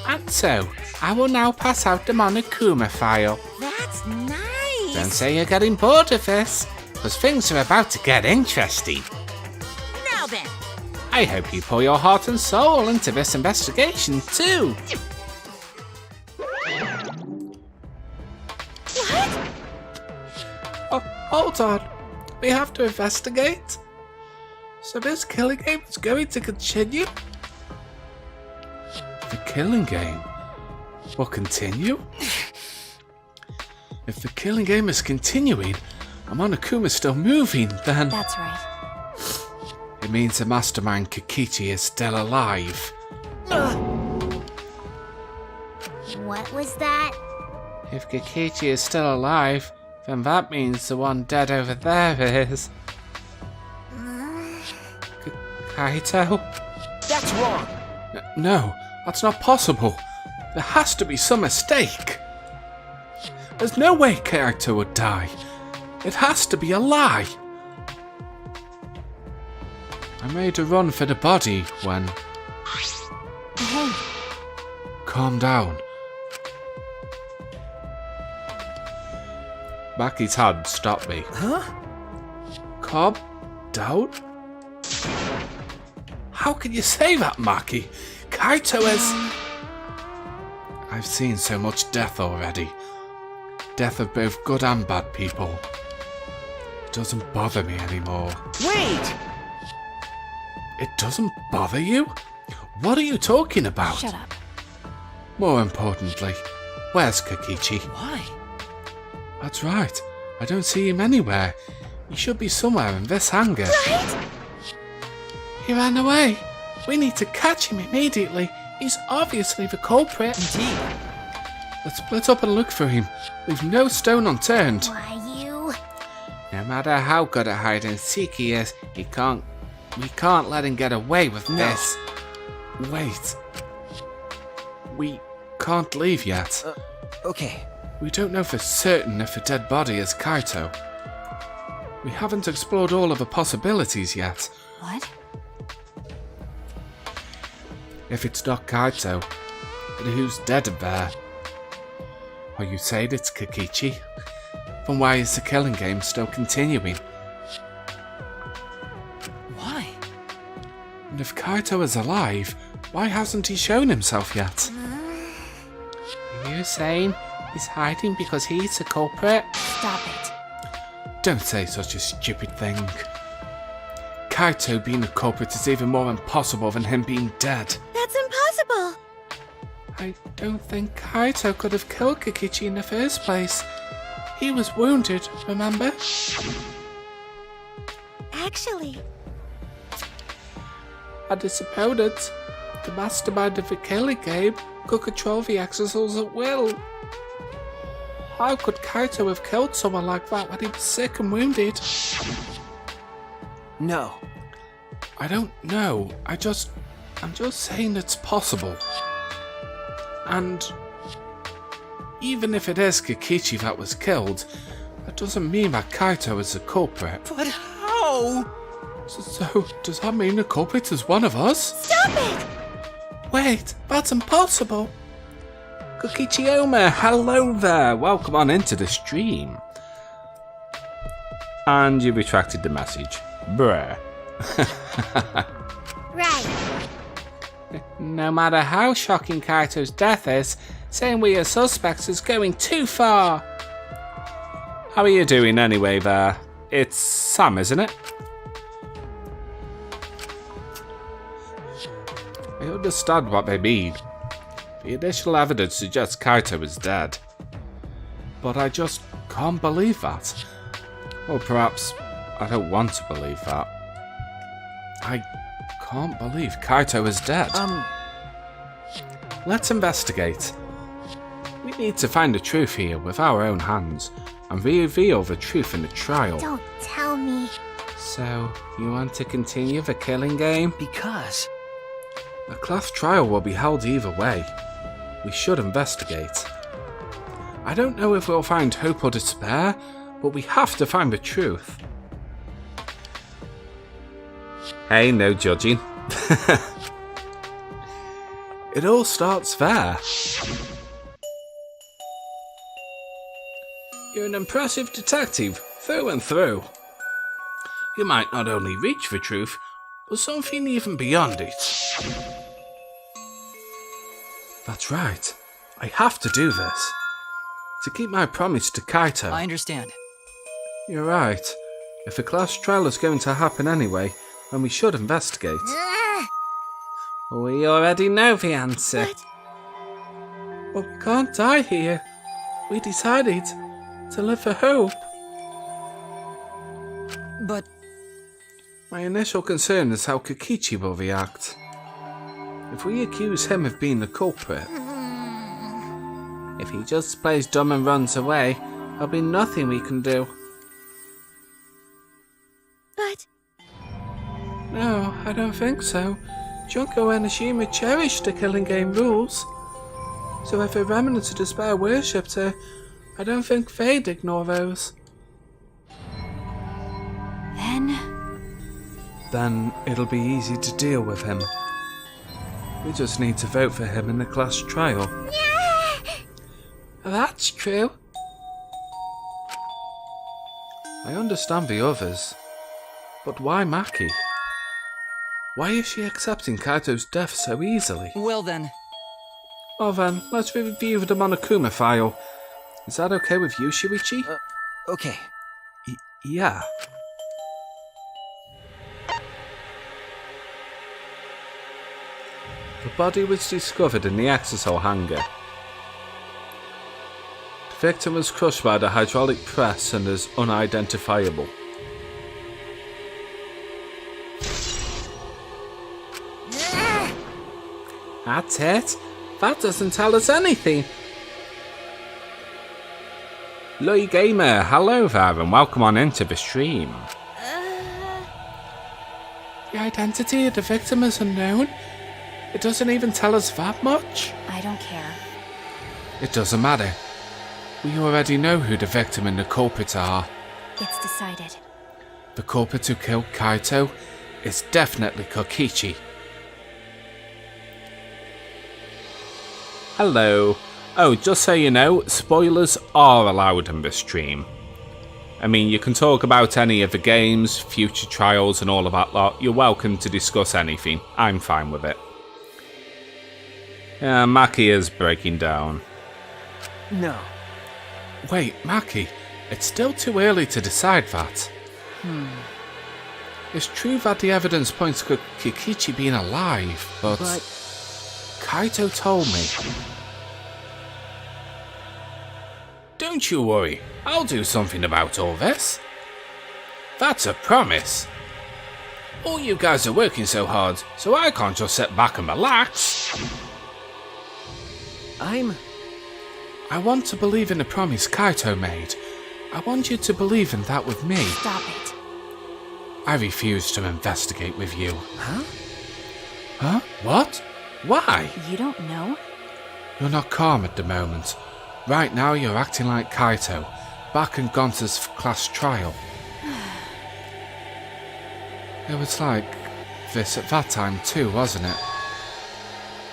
And so, I will now pass out the Monokuma file. That's nice. Don't say you're getting bored of this, because things are about to get interesting. Now then. I hope you pour your heart and soul into this investigation too. What? Oh, hold on. We have to investigate? So this killing game is going to continue? The killing game will continue? If the killing game is continuing, and Monokuma is still moving, then... That's right. It means the mastermind Kokichi is still alive. What was that? If Kokichi is still alive, then that means the one dead over there is... Kaito? That's wrong. No, that's not possible. There has to be some mistake. There's no way Kaito would die. It has to be a lie. I made a run for the body when... Hey, Calm down. Maki's hand stopped me. Huh? Calm down? How can you say that, Maki? Kaito is... I've seen so much death already. Death of both good and bad people. It doesn't bother me anymore. Wait! It doesn't bother you? What are you talking about? shut up. More importantly, where's Kokichi? Why? That's right. I don't see him anywhere. He should be somewhere in this hangar. Right? He ran away. We need to catch him immediately. He's obviously the culprit. Indeed. Let's split up and look for him. Leave no stone unturned. Why, you... No matter how good at hide and seek he is, we can't let him get away with this. Wait. We can't leave yet. Okay. We don't know for certain if the dead body is Kaito. We haven't explored all of the possibilities yet. What? If it's not Kaito, then who's dead there? Are you saying it's Kokichi? Then why is the killing game still continuing? Why? And if Kaito is alive, why hasn't he shown himself yet? Are you saying he's hiding because he's the culprit? Stop it. Don't say such a stupid thing. Kaito being a culprit is even more impossible than him being dead. That's impossible! I don't think Kaito could have killed Kokichi in the first place. He was wounded, remember? Actually, And his opponent, the mastermind of the killing game, could control the exorcils at will. How could Kaito have killed someone like that when he was sick and wounded? No. I don't know. I'm just saying it's possible. And even if it is Kokichi that was killed, that doesn't mean that Kaito is the culprit. But how? So does that mean the culprit is one of us? stop it! Wait, that's impossible. Kokichi Oma, hello there. Welcome on into the stream. And you retracted the message. Bruh. Right. No matter how shocking Kaito's death is, saying we are suspects is going too far. How are you doing anyway there? It's Sam, isn't it? I understand what they mean. The initial evidence suggests Kaito is dead. But I just can't believe that. Or perhaps I don't want to believe that. I can't believe Kaito is dead. Let's investigate. We need to find the truth here with our own hands and reveal the truth in the trial. Don't tell me. So, you want to continue the killing game? Because... A class trial will be held either way. We should investigate. I don't know if we'll find hope or despair, but we have to find the truth. Hey, no judging. It all starts there. You're an impressive detective, through and through. You might not only reach the truth, but something even beyond it. That's right. I have to do this. To keep my promise to Kaito. I understand. You're right. If a class trial is going to happen anyway, then we should investigate. We already know the answer. But we can't die here. We decided to live for hope. But My initial concern is how Kokichi will react. If we accuse him of being the culprit, if he just plays dumb and runs away, there'll be nothing we can do. But No, I don't think so. Junko and Ashima cherished the killing game rules. So if the remnants of despair worshipped her, I don't think they'd ignore those. Then it'll be easy to deal with him. We just need to vote for him in the class trial. That's true. I understand the others, but why Maki? Why is she accepting Kaito's death so easily? well then, Well then, let's review the Monokuma file. Is that okay with you, Shuichi? okay. Yeah. The body was discovered in the exosol hangar. The victim was crushed by the hydraulic press and is unidentifiable. That's it. That doesn't tell us anything. Lui Gamer, hello there and welcome on into the stream. The identity of the victim is unknown? It doesn't even tell us that much? I don't care. It doesn't matter. We already know who the victim and the culprit are. It's decided. The culprit who killed Kaito is definitely Kokichi. Hello. Oh, just so you know, spoilers are allowed in this stream. I mean, you can talk about any of the games, future trials and all of that lot. You're welcome to discuss anything. I'm fine with it. Yeah, Maki is breaking down. No. Wait, Maki, it's still too early to decide that. It's true that the evidence points to Kokichi being alive, but Kaito told me. Don't you worry, I'll do something about all this. That's a promise. All you guys are working so hard, so I can't just sit back and relax. I want to believe in the promise Kaito made. I want you to believe in that with me. Stop it. I refuse to investigate with you. Huh? Huh? What? Why? You don't know? You're not calm at the moment. Right now you're acting like Kaito, back in Gonta's class trial. It was like this at that time too, wasn't it?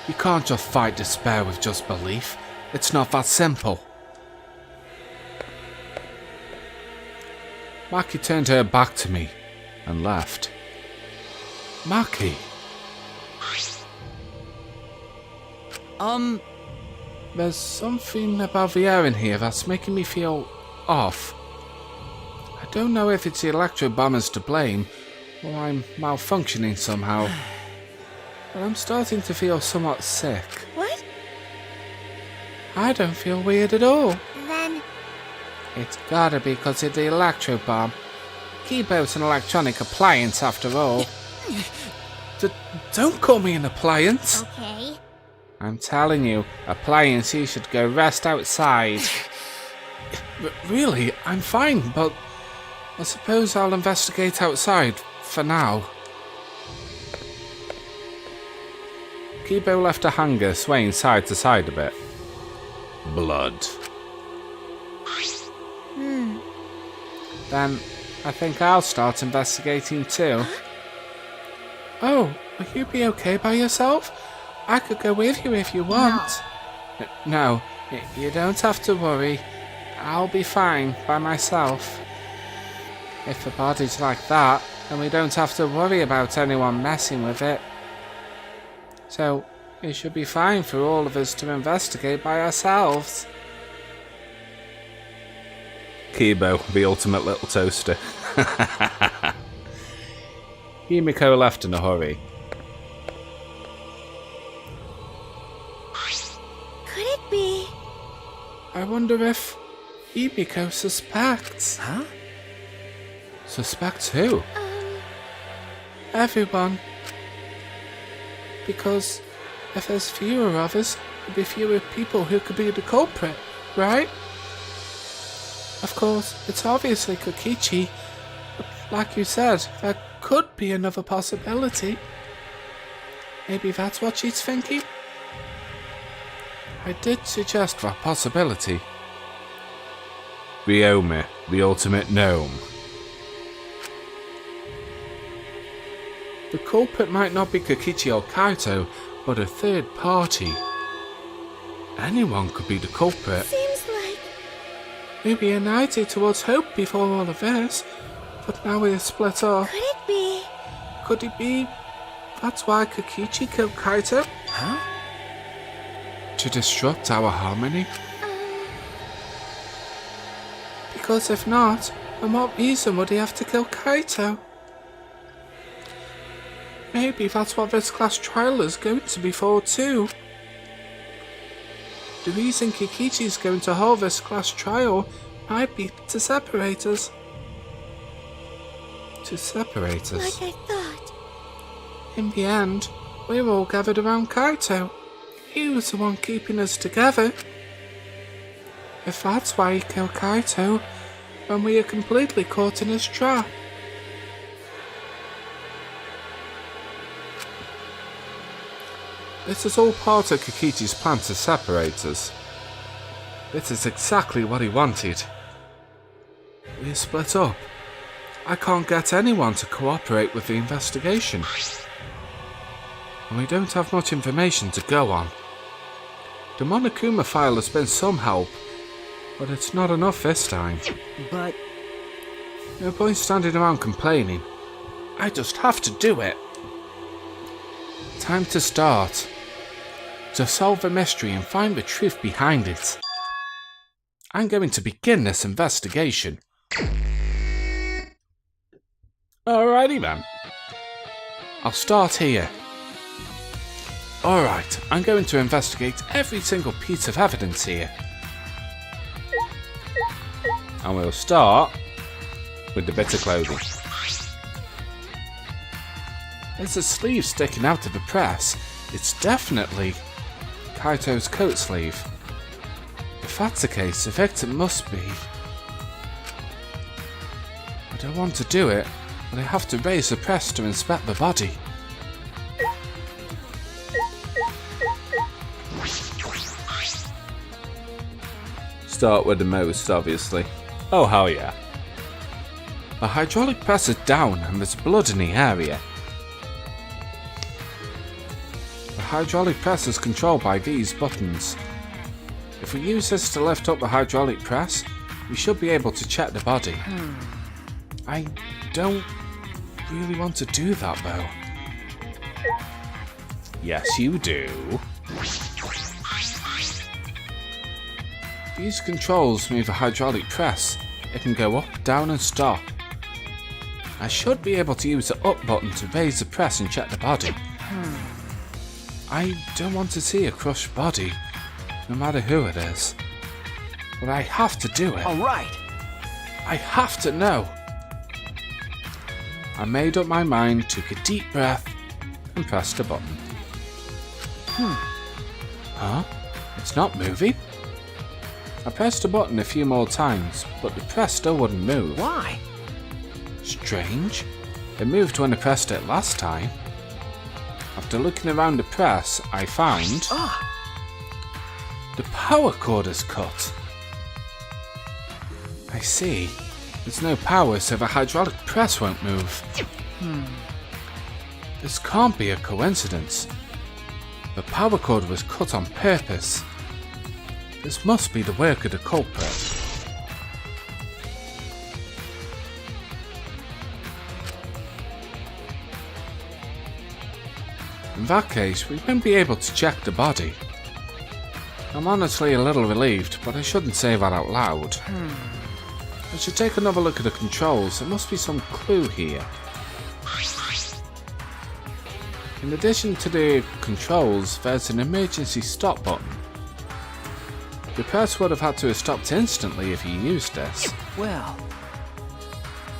You can't just fight despair with just belief. It's not that simple. Maki turned her back to me and left. Maki. There's something about the air in here that's making me feel off. I don't know if it's the Electro Bombers to blame, or I'm malfunctioning somehow. But I'm starting to feel somewhat sick. what? I don't feel weird at all. Then It's gotta be because of the Electro Bomb. Keyboard's an electronic appliance after all. Don't call me an appliance. okay. I'm telling you, appliances should go rest outside. Really, I'm fine, but I suppose I'll investigate outside for now. Kibo left a hangar, swaying side to side a bit. Blood. Then I think I'll start investigating too. Oh, will you be okay by yourself? I could go with you if you want. No, you don't have to worry. I'll be fine by myself. If the body's like that, then we don't have to worry about anyone messing with it. So, it should be fine for all of us to investigate by ourselves. Kibo, the ultimate little toaster. Himiko left in a hurry. Could it be? I wonder if Himiko suspects. Huh? Suspects who? Everyone. Because if there's fewer of us, there'll be fewer people who could be the culprit, right? Of course, it's obviously Kokichi, but like you said, there could be another possibility. Maybe that's what she's thinking? I did suggest that possibility. Ryome, the ultimate gnome. The culprit might not be Kokichi or Kaito, but a third party. Anyone could be the culprit. Seems like... We were united towards hope before all of this, but now we're split off. Could it be? Could it be that's why Kokichi killed Kaito? Huh? To disrupt our harmony? Because if not, then what reason would he have to kill Kaito? Maybe that's what this class trial is going to be for too. The reason Kokichi is going to hold this class trial might be to separate us. To separate us? Like I thought. In the end, we're all gathered around Kaito. He was the one keeping us together. If that's why he killed Kaito, then we are completely caught in his trap. This is all part of Kokichi's plan to separate us. This is exactly what he wanted. We're split up. I can't get anyone to cooperate with the investigation. And we don't have much information to go on. The Monokuma file has been some help, but it's not enough this time. But... No point standing around complaining. I just have to do it. Time to start. To solve the mystery and find the truth behind it. I'm going to begin this investigation. Alrighty then. I'll start here. Alright, I'm going to investigate every single piece of evidence here. And we'll start with the bit of clothing. There's a sleeve sticking out of the press. It's definitely Kaito's coat sleeve. If that's the case, the victim must be... I don't want to do it, but I have to raise the press to inspect the body. Start with the most, obviously. Oh, hell yeah. The hydraulic press is down and there's blood in the area. The hydraulic press is controlled by these buttons. If we use this to lift up the hydraulic press, we should be able to check the body. I don't really want to do that though. Yes, you do. These controls move the hydraulic press. It can go up, down and stop. I should be able to use the up button to raise the press and check the body. I don't want to see a crushed body, no matter who it is. But I have to do it. Alright. I have to know. I made up my mind, took a deep breath, and pressed the button. Huh? It's not moving? I pressed the button a few more times, but the press still wouldn't move. Why? Strange. It moved when I pressed it last time. After looking around the press, I found... the power cord is cut. I see. There's no power, so the hydraulic press won't move. This can't be a coincidence. The power cord was cut on purpose. This must be the work of the culprit. In that case, we won't be able to check the body. I'm honestly a little relieved, but I shouldn't say that out loud. I should take another look at the controls. There must be some clue here. In addition to the controls, there's an emergency stop button. The press would have had to have stopped instantly if he used this. Well,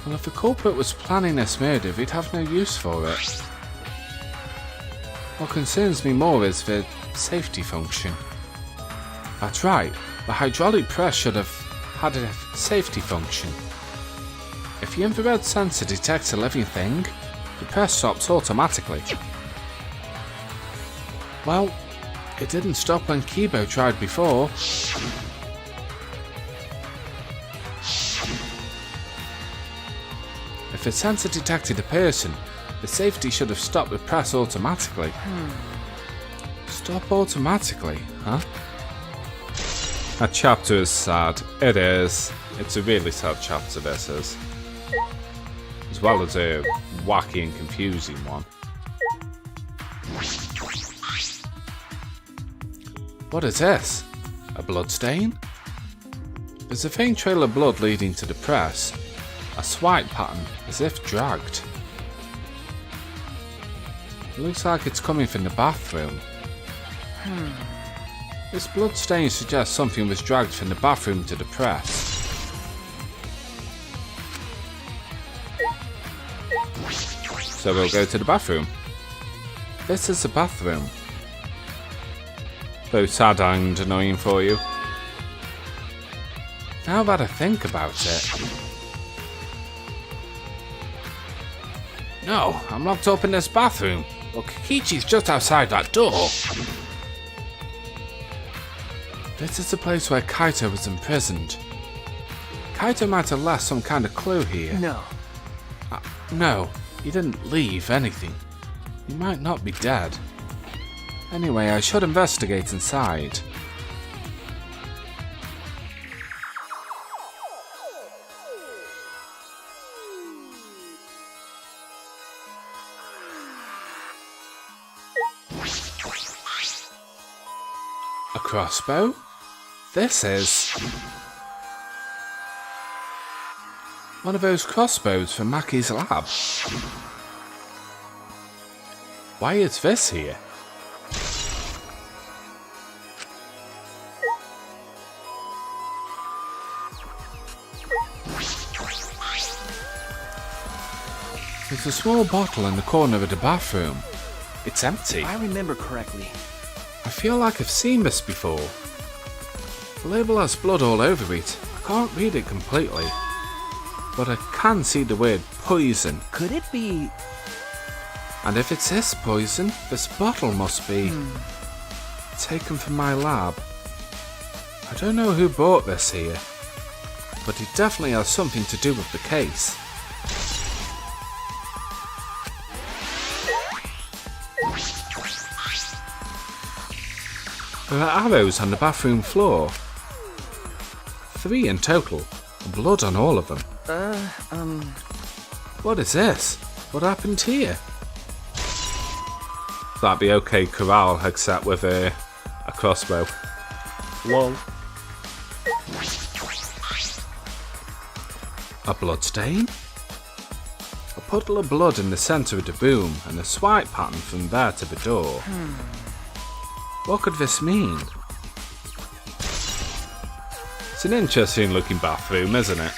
If the culprit was planning this murder, we'd have no use for it. What concerns me more is the safety function. That's right, the hydraulic press should have had a safety function. If the infrared sensor detects a living thing, the press stops automatically. Well, it didn't stop when Kibo tried before. If the sensor detected a person, the safety should have stopped the press automatically. Stop automatically, huh? That chapter is sad. It is. It's a really sad chapter, this is. As well as a wacky and confusing one. What is this? A bloodstain? There's a faint trail of blood leading to the press. A swipe pattern, as if dragged. It looks like it's coming from the bathroom. This blood stain suggests something was dragged from the bathroom to the press. So we'll go to the bathroom. This is the bathroom. Though sad and annoying for you. Now that I think about it. No, I'm locked up in this bathroom. Well, Kokichi's just outside that door. This is the place where Kaito was imprisoned. Kaito might have left some kind of clue here. no. No, he didn't leave anything. He might not be dead. Anyway, I should investigate inside. A crossbow? This is one of those crossbows from Maki's lab. Why is this here? There's a small bottle in the corner of the bathroom. It's empty. If I remember correctly. I feel like I've seen this before. The label has blood all over it. I can't read it completely. But I can see the word poison. Could it be... And if it's this poison, this bottle must be taken from my lab. I don't know who bought this here, but it definitely has something to do with the case. There are arrows on the bathroom floor. 3 in total, and blood on all of them. What is this? What happened here? That'd be okay, corral, except with a crossbow. Lol. A bloodstain? A puddle of blood in the centre of the room, and a swipe pattern from there to the door. What could this mean? It's an interesting looking bathroom, isn't it?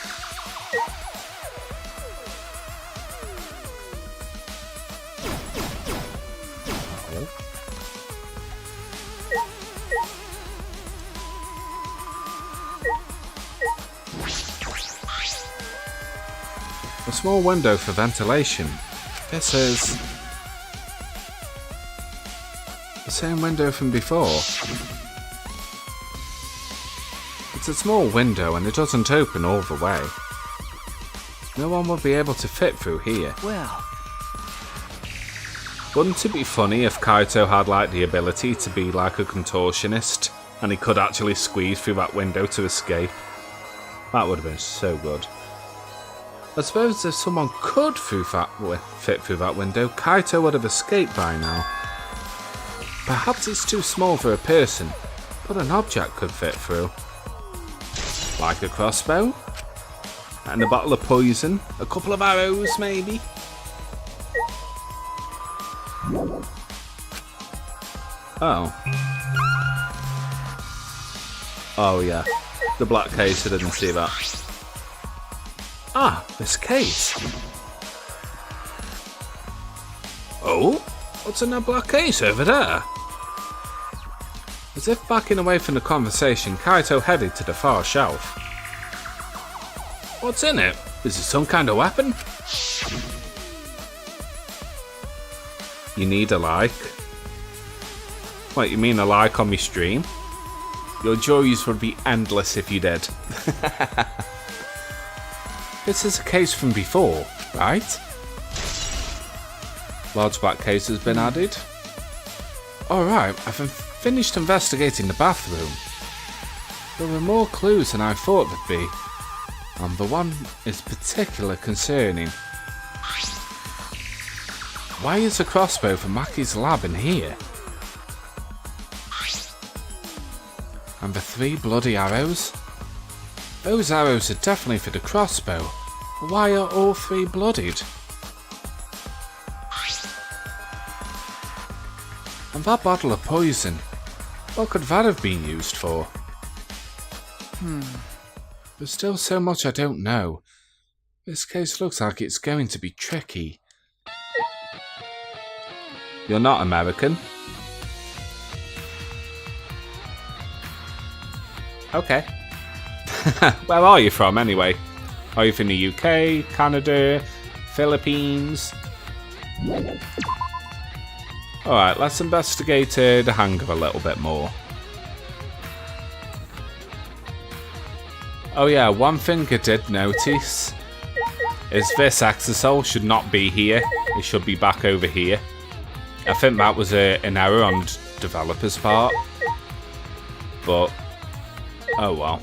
A small window for ventilation. This is the same window from before. It's a small window and it doesn't open all the way. No one would be able to fit through here. Well, Wouldn't it be funny if Kaito had like the ability to be like a contortionist and he could actually squeeze through that window to escape? That would have been so good. I suppose if someone could fit through that window, Kaito would have escaped by now. Perhaps it's too small for a person, but an object could fit through. Like a crossbow? And a bottle of poison? A couple of arrows, maybe? Oh. Oh, yeah. The black case, I didn't see that. Ah, this case. Oh? What's in that black case over there? As if backing away from the conversation, Kaito headed to the far shelf. What's in it? Is it some kind of weapon? You need a like. What, you mean a like on my stream? Your joys would be endless if you did. This is a case from before, right? Large black case has been added. Alright, I've finished investigating the bathroom. There were more clues than I thought there'd be. And the one is particularly concerning. Why is a crossbow from Maki's lab in here? And the 3 bloody arrows? Those arrows are definitely for the crossbow. Why are all 3 bloodied? And that bottle of poison, what could that have been used for? There's still so much I don't know. This case looks like it's going to be tricky. You're not American? Okay. Where are you from anyway? Are you from the UK, Canada, Philippines? Alright, let's investigate the hangar a little bit more. Oh yeah, one thing I did notice is this exosol should not be here. It should be back over here. I think that was an error on the developer's part. But, oh well.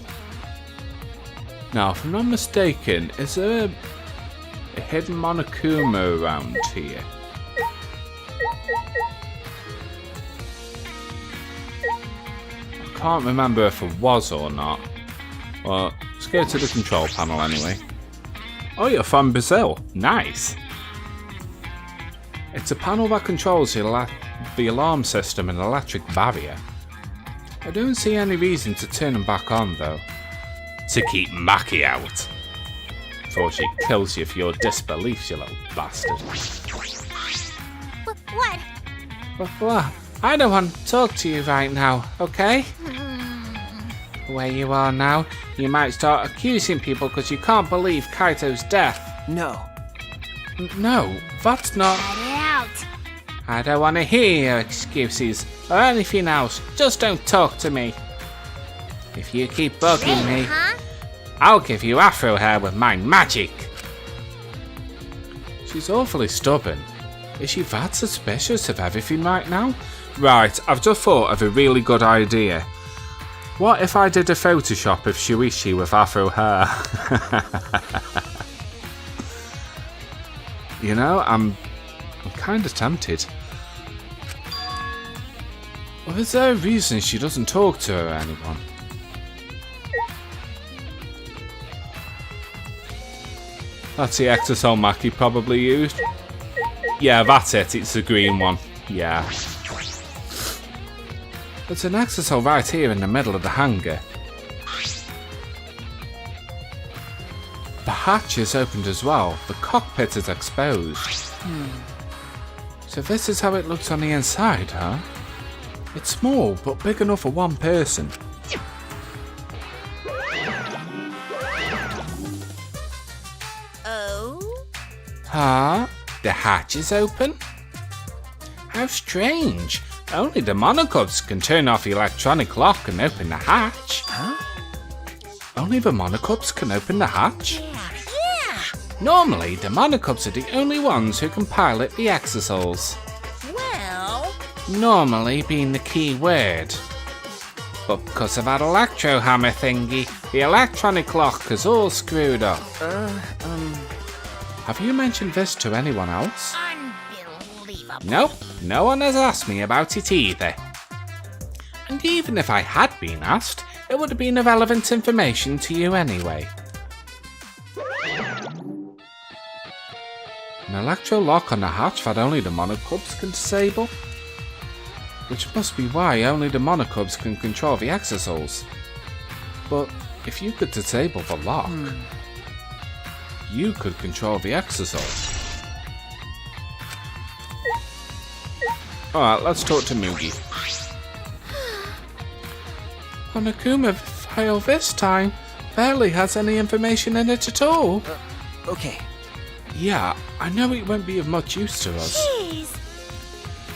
Now, if I'm not mistaken, is there a hidden Monokuma around here? I can't remember if it was or not. Well, let's go to the control panel anyway. Oh, you're from Brazil. Nice. It's a panel that controls the alarm system and electric barrier. I don't see any reason to turn them back on though. To keep Maki out. Before she kills you for your disbeliefs, you little bastard. What? What? I don't want to talk to you right now, okay? Where you are now, you might start accusing people because you can't believe Kaito's death. no. No, that's not... Get it out. I don't want to hear your excuses or anything else. Just don't talk to me. If you keep bugging me, Huh? I'll give you afro hair with my magic. She's awfully stubborn. Is she that suspicious of everything right now? Right, I've just thought of a really good idea. What if I did a Photoshop of Shuichi with afro hair? You know, I'm kind of tempted. Or is there a reason she doesn't talk to her or anyone? That's the exosome Maki probably used. Yeah, that's it. It's the green one. Yeah. There's an exosome right here in the middle of the hangar. The hatch is opened as well. The cockpit is exposed. So this is how it looks on the inside, huh? It's small, but big enough for one person. Oh? Huh? The hatch is open? How strange. Only the monocubs can turn off the electronic lock and open the hatch. Huh? Only the monocubs can open the hatch? Yeah. Normally, the Monocubs are the only ones who can pilot the Exisouls. Well, Normally being the key word. But because of that electro hammer thingy, the electronic lock is all screwed up. Have you mentioned this to anyone else? unbelievable. Nope, no one has asked me about it either. And even if I had been asked, it would have been irrelevant information to you anyway. An electro lock on the hatch that only the Monocubs can disable? Which must be why only the Monocubs can control the Exisouls. But if you could disable the lock, you could control the Exisouls. Alright, let's talk to Mugi. Monokuma file this time barely has any information in it at all. Okay. Yeah, I know it won't be of much use to us. Jeez.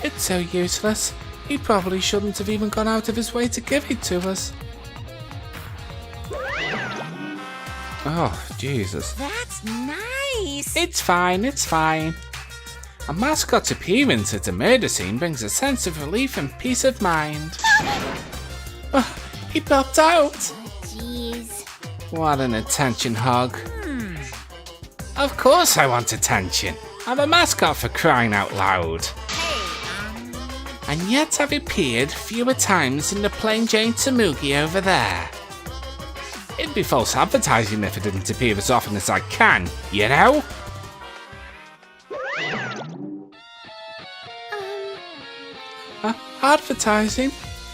It's so useless. He probably shouldn't have even gone out of his way to give it to us. Oh, Jesus. That's nice. It's fine, it's fine. A mascot's appearance at a murder scene brings a sense of relief and peace of mind. Oh, he popped out. Jeez. What an attention hog. Of course I want attention. I'm a mascot for crying out loud. And yet I've appeared fewer times in the plain Jane Tamugi over there. It'd be false advertising if I didn't appear as often as I can, you know? Advertising?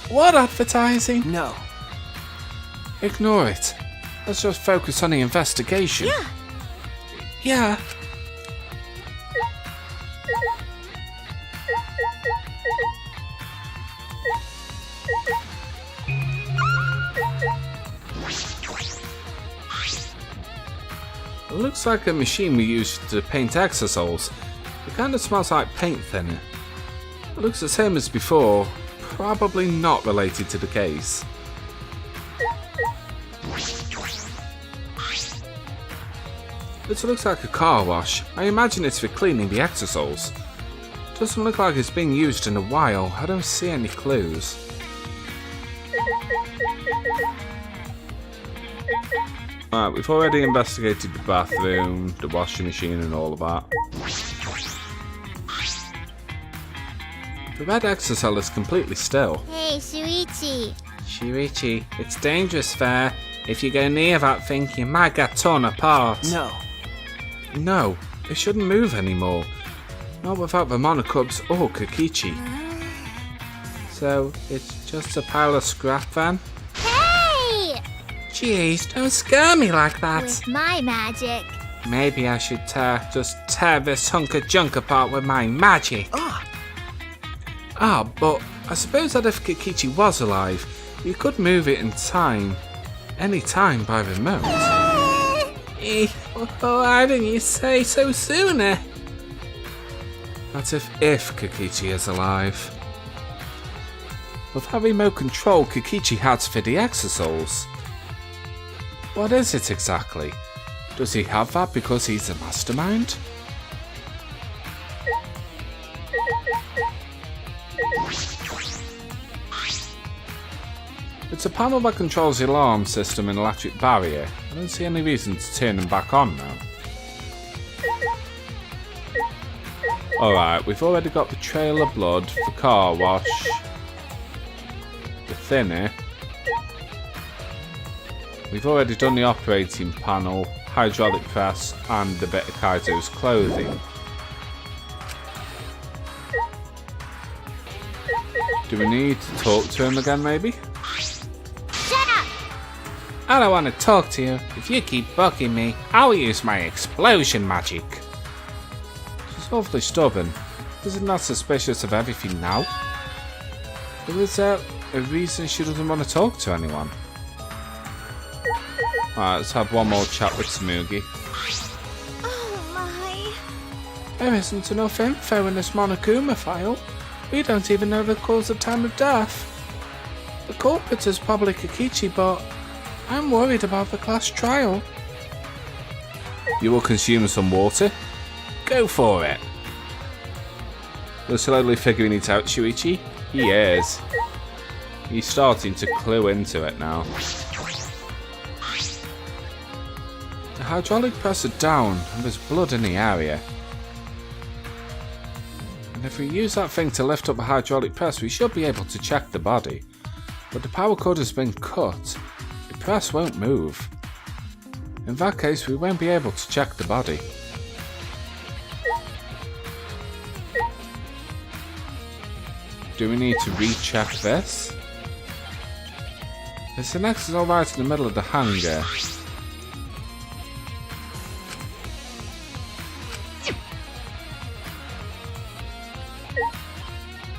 What advertising? No. Ignore it. Let's just focus on the investigation. Yeah. Yeah. It looks like a machine we used to paint Exisouls. It kind of smells like paint thinner. It looks the same as before, probably not related to the case. This looks like a car wash. I imagine it's for cleaning the Exisouls. Doesn't look like it's been used in a while. I don't see any clues. Alright, we've already investigated the bathroom, the washing machine and all of that. The red Exisol is completely still. Hey, Shuichi. Shuichi, it's dangerous there. If you go near that thing, you might get torn apart. No. No, it shouldn't move anymore. Not without the Monocubs or Kokichi. So, it's just a pile of scrap then? Hey! Jeez, don't scare me like that. With my magic. Maybe I should just tear this hunk of junk apart with my magic. But I suppose that if Kokichi was alive, you could move it in time. Any time by remote. Why didn't you say so sooner? That's if Kokichi is alive. With that remote control Kokichi has for the Exisouls. What is it exactly? Does he have that because he's a mastermind? It's a panel that controls the alarm system and electric barrier. I don't see any reason to turn them back on now. Alright, we've already got the trail of blood, the car wash, the thinner. We've already done the operating panel, hydraulic press, and the bit of Kaito's clothing. Do we need to talk to him again, maybe? Shut up! I don't want to talk to you. If you keep bugging me, I'll use my explosion magic. She's awfully stubborn. Isn't that suspicious of everything now? Or is there a reason she doesn't want to talk to anyone? Alright, let's have one more chat with Tsumugi. Oh my. There isn't enough info in this Monokuma file. We don't even know the cause of time of death. The culprit is probably Kokichi, but I'm worried about the class trial. You will consume some water? Go for it! You're slowly figuring it out, Shuichi? He is. He's starting to clue into it now. The hydraulic press is down and there's blood in the area. And if we use that thing to lift up the hydraulic press, we should be able to check the body. But the power cord has been cut. The press won't move. In that case, we won't be able to check the body. Do we need to recheck this? There's an exit right in the middle of the hangar.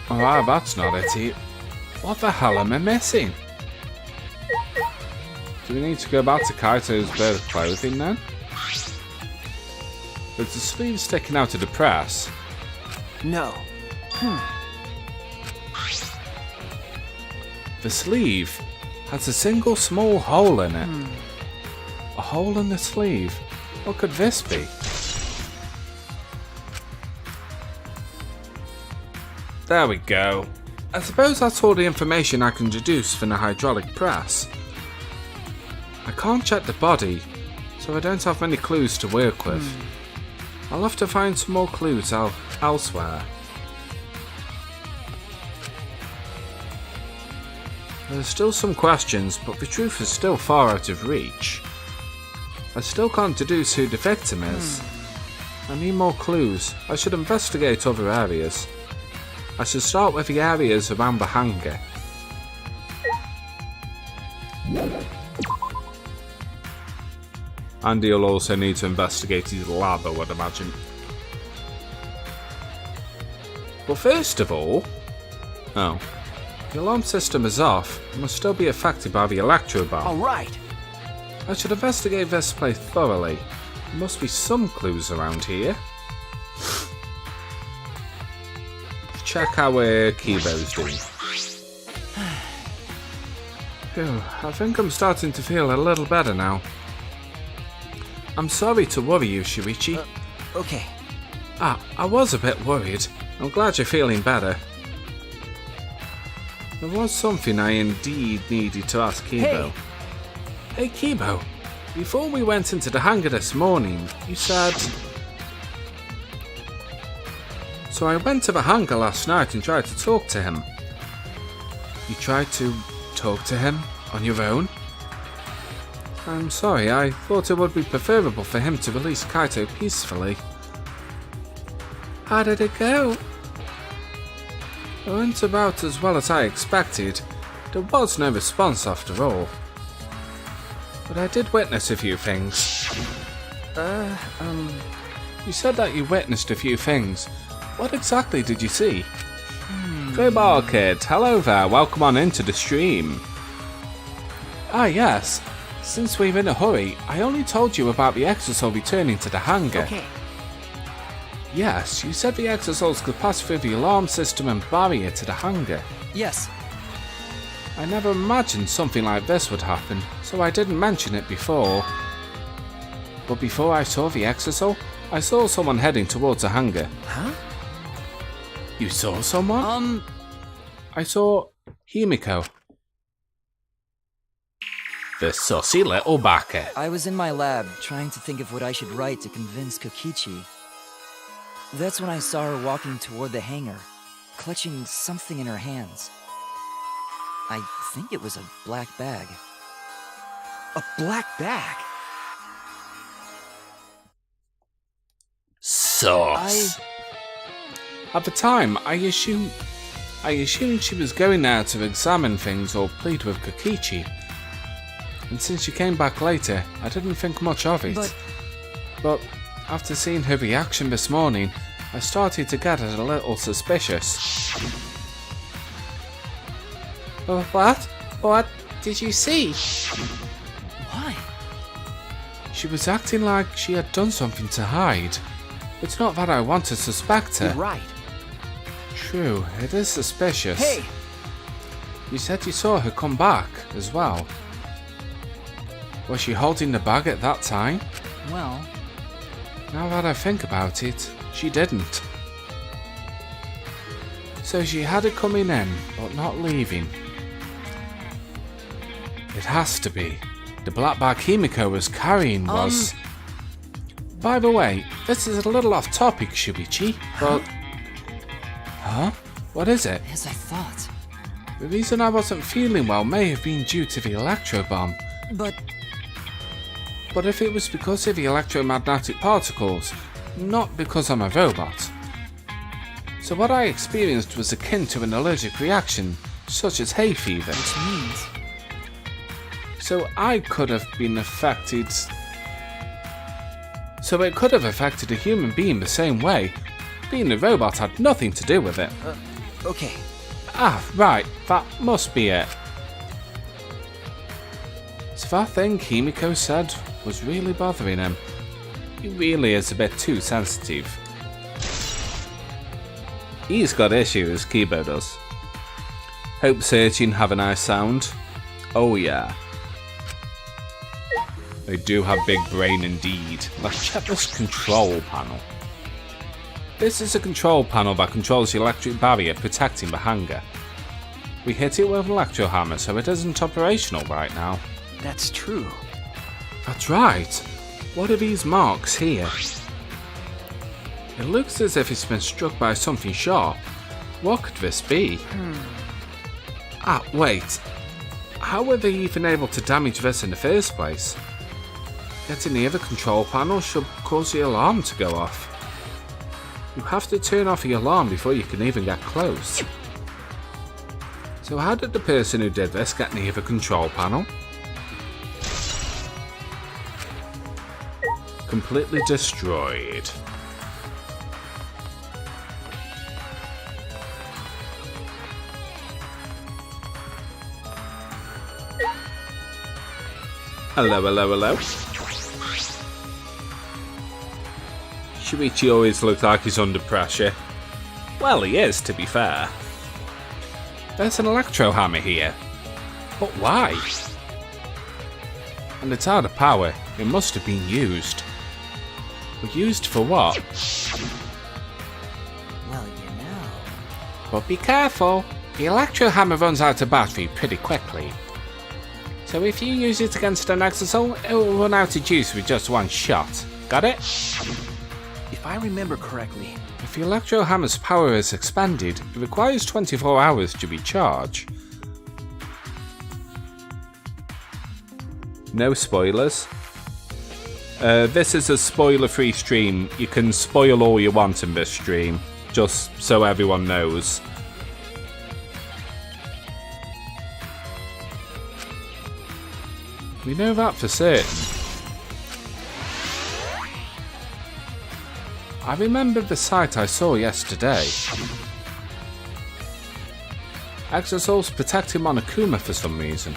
Oh, that's not it. What the hell am I missing? Do we need to go back to Kaito's bird clothing then? There's a sleeve sticking out of the press. No. The sleeve has a single small hole in it. A hole in the sleeve? What could this be? There we go. I suppose that's all the information I can deduce from the hydraulic press. I can't check the body, so I don't have many clues to work with. I'll have to find some more clues elsewhere. There's still some questions, but the truth is still far out of reach. I still can't deduce who the victim is. I need more clues. I should investigate other areas. I should start with the areas around the hangar. And you'll also need to investigate his lab, I would imagine. But first of all... Oh. The alarm system is off. It must still be affected by the Electro Bomb. Alright. I should investigate this place thoroughly. There must be some clues around here. Check how Kibo's doing. Phew, I think I'm starting to feel a little better now. I'm sorry to worry you, Shuichi. Okay. I was a bit worried. I'm glad you're feeling better. There was something I indeed needed to ask Kibo. Hey Kibo, before we went into the hangar this morning, you said... So I went to the hangar last night and tried to talk to him. You tried to talk to him on your own? I'm sorry, I thought it would be preferable for him to release Kaito peacefully. How did it go? It went about as well as I expected. There was no response after all. But I did witness a few things. You said that you witnessed a few things. What exactly did you see? Crowbar Kid, hello there, welcome on into the stream. Ah yes, since we're in a hurry, I only told you about the Exosol returning to the hangar. Okay. Yes, you said the Exosols could pass through the alarm system and barrier to the hangar. Yes. I never imagined something like this would happen, so I didn't mention it before. But before I saw the Exosol, I saw someone heading towards the hangar. Huh? You saw someone? I saw Himiko. The sussy little baka. I was in my lab, trying to think of what I should write to convince Kokichi. That's when I saw her walking toward the hangar, clutching something in her hands. I think it was a black bag. A black bag? Sauce. At the time, I assumed she was going there to examine things or plead with Kokichi. And since she came back later, I didn't think much of it. But after seeing her reaction this morning, I started to get a little suspicious. What? What did you see? Why? She was acting like she had done something to hide. It's not that I want to suspect her. You're right. True, it is suspicious. Hey! You said you saw her come back as well. Was she holding the bag at that time? Well, Now that I think about it, she didn't. So she had it coming in, but not leaving. It has to be. The black bag Himiko was carrying was... By the way, this is a little off topic, Shuichi, but... Huh? What is it? As I thought. The reason I wasn't feeling well may have been due to the Electro Bomb. But But if it was because of the electromagnetic particles, not because I'm a robot. So what I experienced was akin to an allergic reaction, such as hay fever. which means... So I could have been affected... So it could have affected a human being the same way. Being a robot had nothing to do with it. Okay. Ah, right, that must be it. So that thing Himiko said was really bothering him. He really is a bit too sensitive. He's got issues, Kibo does. Hope searching have a nice sound. Oh yeah. They do have big brain indeed. Let's check this control panel. This is a control panel that controls the electric barrier protecting the hangar. We hit it with an electro hammer, so it isn't operational right now. That's true. That's right. What are these marks here? It looks as if it's been struck by something sharp. What could this be? Ah, wait. How were they even able to damage this in the first place? Getting near the control panel should cause the alarm to go off. You have to turn off the alarm before you can even get close. So how did the person who did this get near the control panel? Completely destroyed. Hello, hello, hello. Shuichi always looks like he's under pressure. Well, he is, to be fair. There's an electro hammer here. But why? And it's out of power. It must have been used. But used for what? Well, you know... But be careful. The electro hammer runs out of battery pretty quickly. So if you use it against an exosoul, it will run out of juice with just one shot. Got it? If I remember correctly, If the electro hammer's power is expanded, it requires 24 hours to recharge. No spoilers. This is a spoiler-free stream. You can spoil all you want in this stream, just so everyone knows. We know that for certain. I remember the site I saw yesterday. Exosoul's protecting Monokuma for some reason.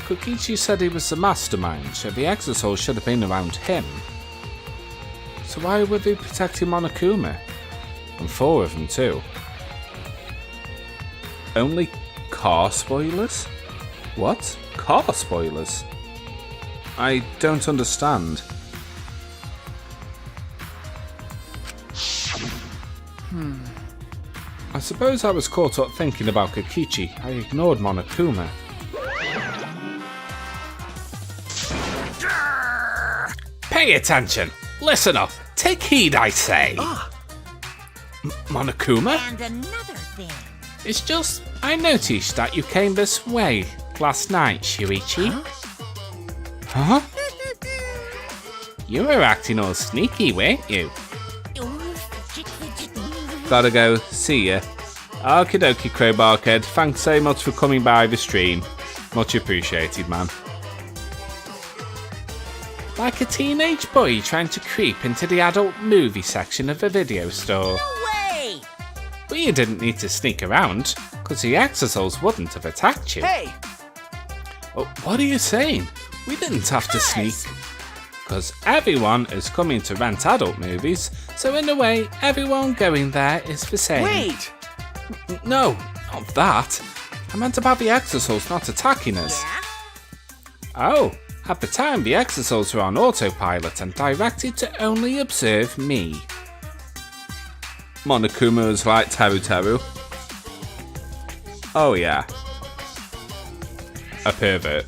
Kokichi said he was the mastermind, so the Exosoul should have been around him. So why were they protecting Monokuma? And 4 of them too. Only car spoilers? What? Car spoilers? I don't understand. I suppose I was caught up thinking about Kokichi. I ignored Monokuma. Pay attention! Listen up! Take heed, I say! Monokuma? And another thing. It's just, I noticed that you came this way last night, Shuichi. Huh? You were acting all sneaky, weren't you? Gotta go, see ya. Okie dokie, Crowbar Kid. Thanks so much for coming by the stream. Much appreciated, man. Like a teenage boy trying to creep into the adult movie section of the video store. No way! But you didn't need to sneak around, because the Exosouls wouldn't have attacked you. hey, Oh, what are you saying? We didn't have to sneak. Because everyone is coming to rent adult movies, so in a way, everyone going there is the same. wait! No, not that. I meant about the Exosouls not attacking us. Yeah? Oh, At the time, the Exisals were on autopilot and directed to only observe me. Monokuma was like Teru Teru. Oh yeah. A pervert.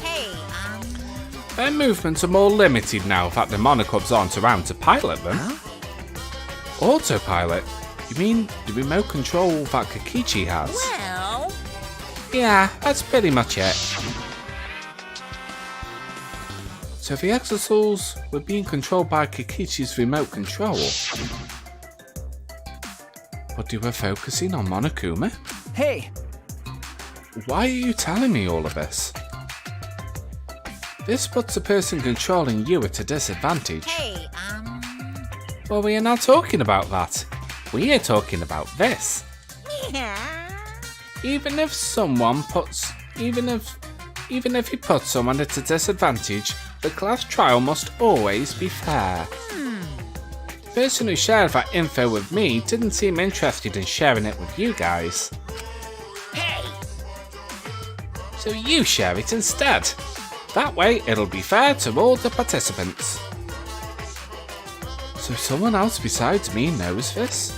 Hey, Their movements are more limited now that the Monokubs aren't around to pilot them. Huh? Autopilot? You mean the remote control that Kokichi has? well... Yeah, that's pretty much it. So the Exisals were being controlled by Kokichi's remote control. But they were focusing on Monokuma? Hey, Why are you telling me all of this? This puts the person controlling you at a disadvantage. Hey, Well, we are not talking about that. We are talking about this. yeah. Even if you put someone at a disadvantage, the class trial must always be fair. The person who shared that info with me didn't seem interested in sharing it with you guys. Hey! So you share it instead. That way it'll be fair to all the participants. So someone else besides me knows this?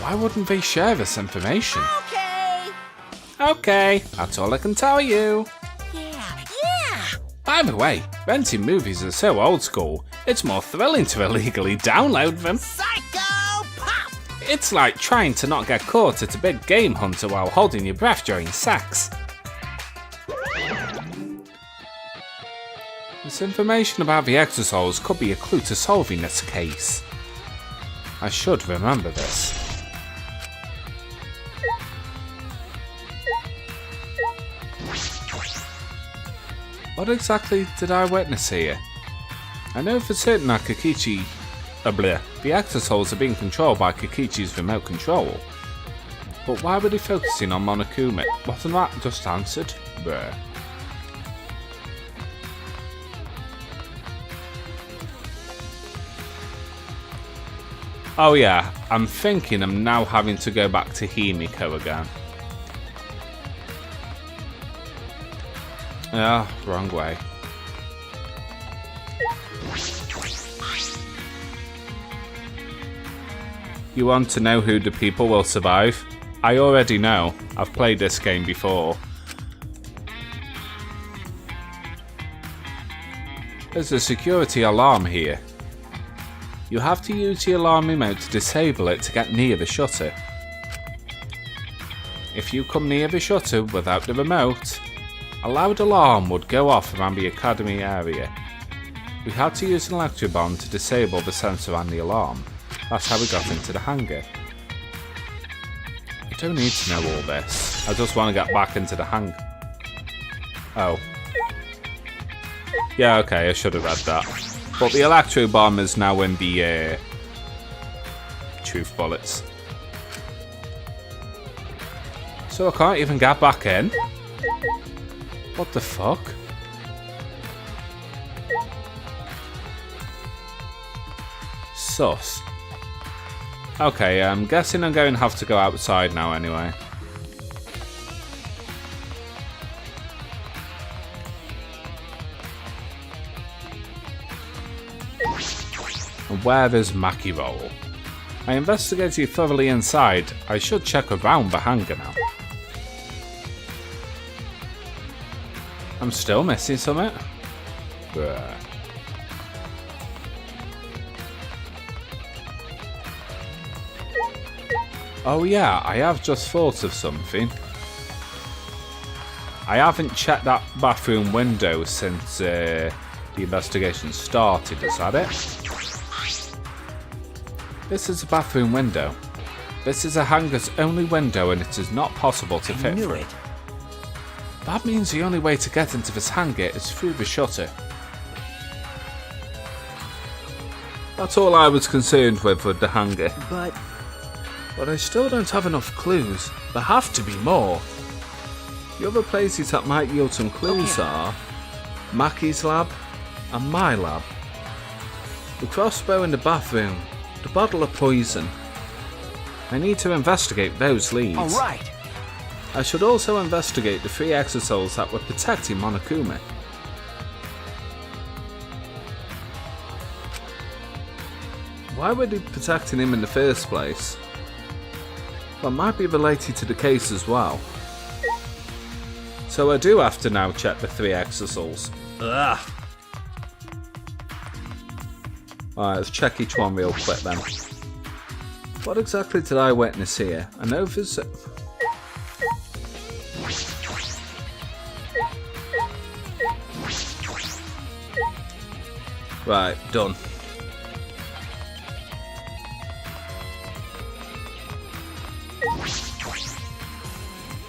Why wouldn't they share this information? Okay! Okay, that's all I can tell you. Yeah! By the way, renting movies is so old school, it's more thrilling to illegally download them. Psycho Pop! It's like trying to not get caught at a big game hunter while holding your breath during sex. This information about the Exisals could be a clue to solving this case. I should remember this. What exactly did I witness here? I know for certain that Kokichi... the Exisals are being controlled by Kokichi's remote control. But why were they focusing on Monokuma? Wasn't that just answered? Bruh. Oh yeah, I'm thinking I'm now having to go back to Himiko again. Ah, wrong way. You want to know who the people will survive? I already know. I've played this game before. There's a security alarm here. You have to use the alarm remote to disable it to get near the shutter. If you come near the shutter without the remote, a loud alarm would go off around the academy area. We had to use an Electro Bomb to disable the sensor and the alarm. That's how we got into the hangar. I don't need to know all this. I just want to get back into the hangar. Oh. Yeah, okay, I should have read that. But the Electro Bomb is now in the truth bullets. So I can't even get back in? What the fuck? Sus. Okay, I'm guessing I'm going to have to go outside now anyway. And where is Maki Roll? I investigated thoroughly inside. I should check around the hangar now. I'm still missing something. Bruh. Oh yeah, I have just thought of something. I haven't checked that bathroom window since the investigation started, is that it? This is a bathroom window. This is a hangar's only window and it is not possible to fit through. it. That means the only way to get into this hangar is through the shutter. That's all I was concerned with the hangar. But I still don't have enough clues. There have to be more. The other places that might yield some clues are Maki's lab and my lab. The crossbow in the bathroom, the bottle of poison. I need to investigate those leads. All right. I should also investigate the 3 exosouls that were protecting Monokuma. Why were they protecting him in the first place? Well, it might be related to the case as well. So I do have to now check the 3 exosouls. Ugh. Alright, let's check each one real quick then. What exactly did I witness here? I know there's... Right, done.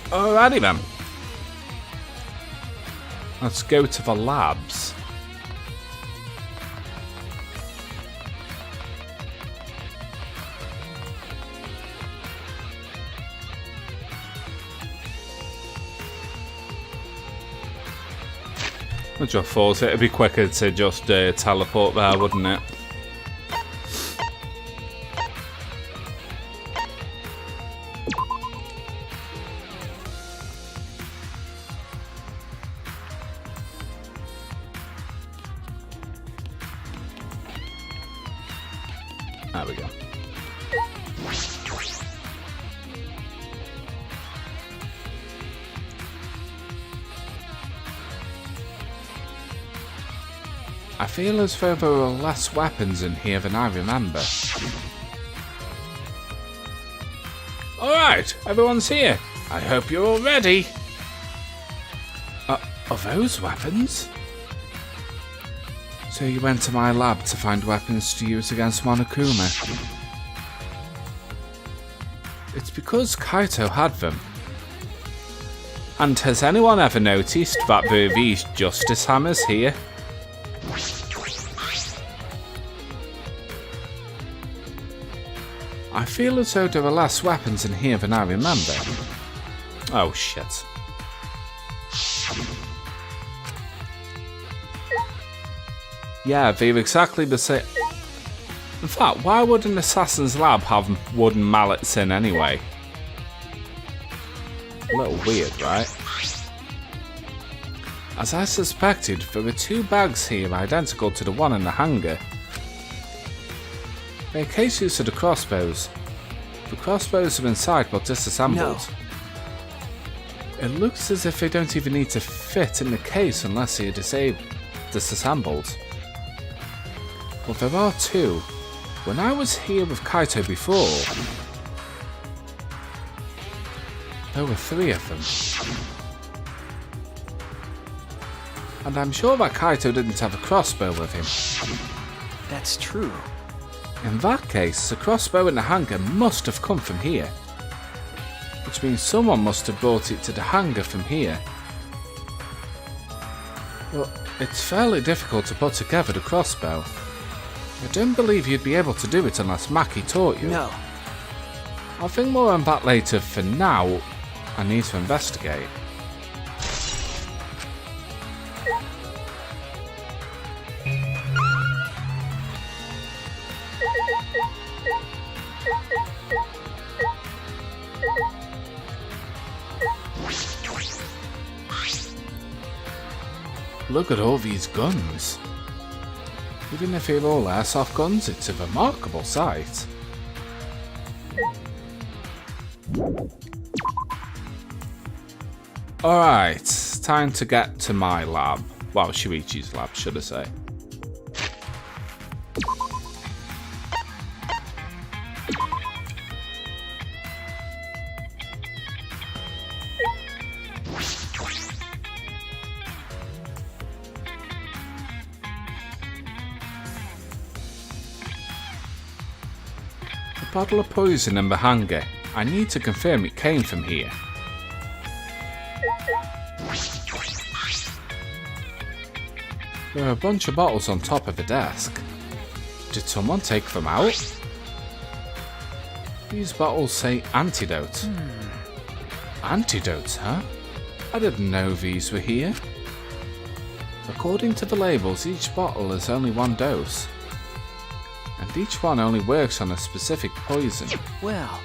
Alrighty then. Let's go to the labs. I just thought it'd be quicker to just teleport there, wouldn't it? There we go. I feel as though there are less weapons in here than I remember. Alright, everyone's here. I hope you're all ready. Are those weapons? So you went to my lab to find weapons to use against Monokuma. It's because Kaito had them. And has anyone ever noticed that there are these justice hammers here? I feel as though there are less weapons in here than I remember. Oh shit. Yeah, they're exactly the same. In fact, why would an assassin's lab have wooden mallets in anyway? A little weird, right? As I suspected, there were 2 bags here identical to the one in the hangar. They're case use of the crossbows. The crossbows are inside but disassembled. No. It looks as if they don't even need to fit in the case unless they are disassembled. But there are 2. When I was here with Kaito before, there were 3 of them. And I'm sure that Kaito didn't have a crossbow with him. That's true. In that case, the crossbow in the hangar must have come from here. Which means someone must have brought it to the hangar from here. Well, it's fairly difficult to put together the crossbow. I don't believe you'd be able to do it unless Maki taught you. No. I'll think more on that later. For now, I need to investigate. Look at all these guns. Even if they're all airsoft guns, it's a remarkable sight. Alright, time to get to my lab. Well, Shuichi's lab, should I say. A bottle of poison in the hangar. I need to confirm it came from here. There are a bunch of bottles on top of the desk. Did someone take them out? These bottles say antidote. Antidotes, huh? I didn't know these were here. According to the labels, each bottle is only 1 dose. And each one only works on a specific poison. Well,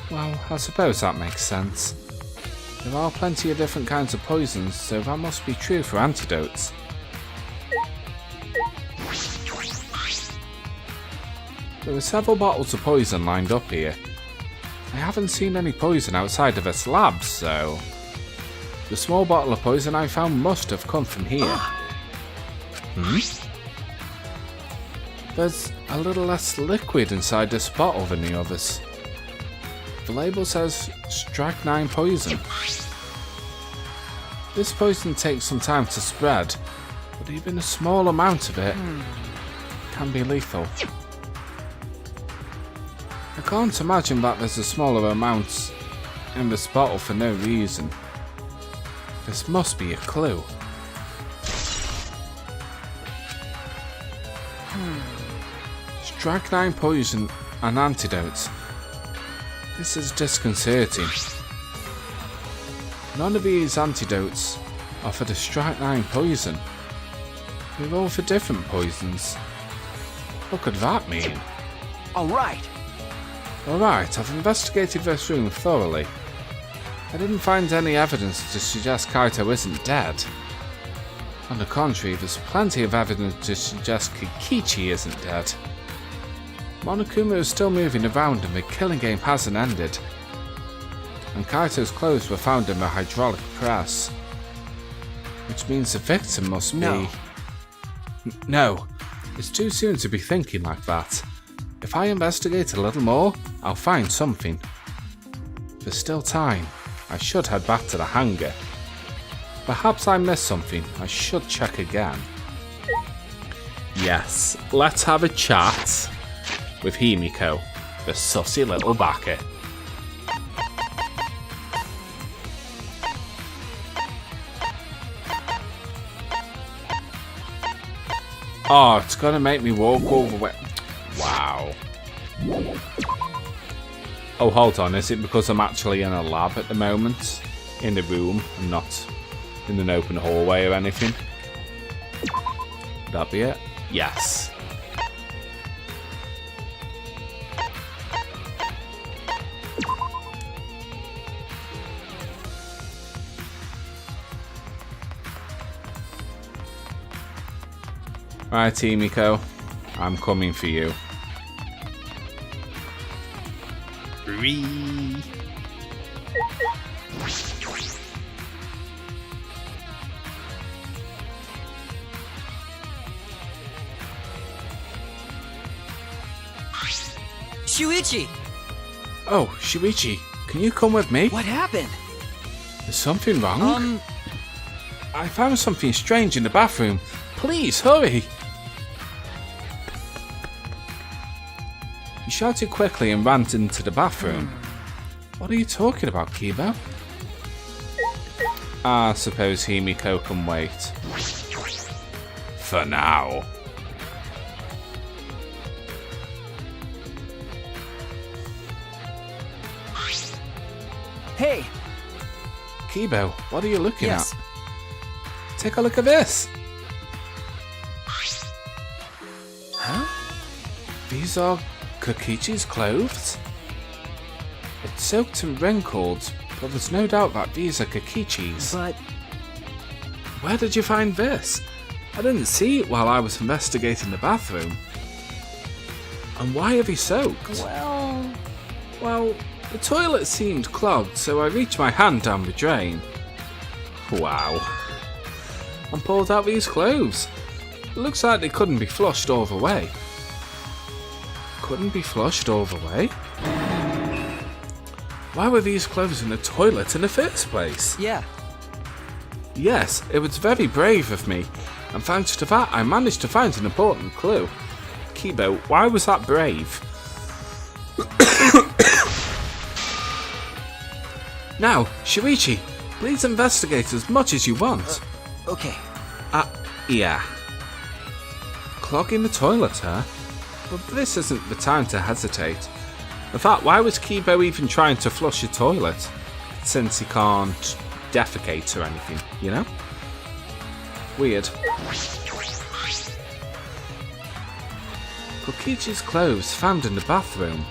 I suppose that makes sense. There are plenty of different kinds of poisons, so that must be true for antidotes. There are several bottles of poison lined up here. I haven't seen any poison outside of this lab, so... The small bottle of poison I found must have come from here. There's a little less liquid inside this bottle than the others. The label says strychnine poison. This poison takes some time to spread, but even a small amount of it can be lethal. I can't imagine that there's a smaller amount in this bottle for no reason. This must be a clue. Strychnine poison and antidotes. This is disconcerting. None of these antidotes are for the strychnine poison. They're all for different poisons. What could that mean? Alright. Alright, I've investigated this room thoroughly. I didn't find any evidence to suggest Kaito isn't dead. On the contrary, there's plenty of evidence to suggest Kokichi isn't dead. Monokuma is still moving around and the killing game hasn't ended. And Kaito's clothes were found in the hydraulic press. Which means the victim must be... No, it's too soon to be thinking like that. If I investigate a little more, I'll find something. There's still time. I should head back to the hangar. Perhaps I missed something. I should check again. Yes, let's have a chat with Himiko, the sussy little backer. Oh, it's gonna make me walk all the way. Wow. Oh, hold on. Is it because I'm actually in a lab at the moment? In the room and not in an open hallway or anything? Would that be it? Yes. Right, Himiko. I'm coming for you. Shuichi! Oh, Shuichi, can you come with me? What happened? Is something wrong? I found something strange in the bathroom. Please, hurry! He shouted quickly and ran into the bathroom. What are you talking about, Kiba? I suppose Himiko can wait. For now. Hey! Kibo, what are you looking Yes. at? Take a look at this. Huh? These are Kokichi's clothes? It's soaked and wrinkled, but there's no doubt that these are Kokichi's. But Where did you find this? I didn't see it while I was investigating the bathroom. And why are they soaked? Well, the toilet seemed clogged, so I reached my hand down the drain. Wow. And pulled out these clothes. It looks like they couldn't be flushed all the way. Couldn't be flushed all the way? Why were these clothes in the toilet in the first place? Yeah. Yes, it was very brave of me, and thanks to that I managed to find an important clue. Kibo, why was that brave? Now, Shuichi, please investigate as much as you want. okay. Yeah. Clogging the toilet, huh? But this isn't the time to hesitate. In fact, why was Kibo even trying to flush a toilet? Since he can't defecate or anything, you know? Weird. Kokichi's clothes found in the bathroom.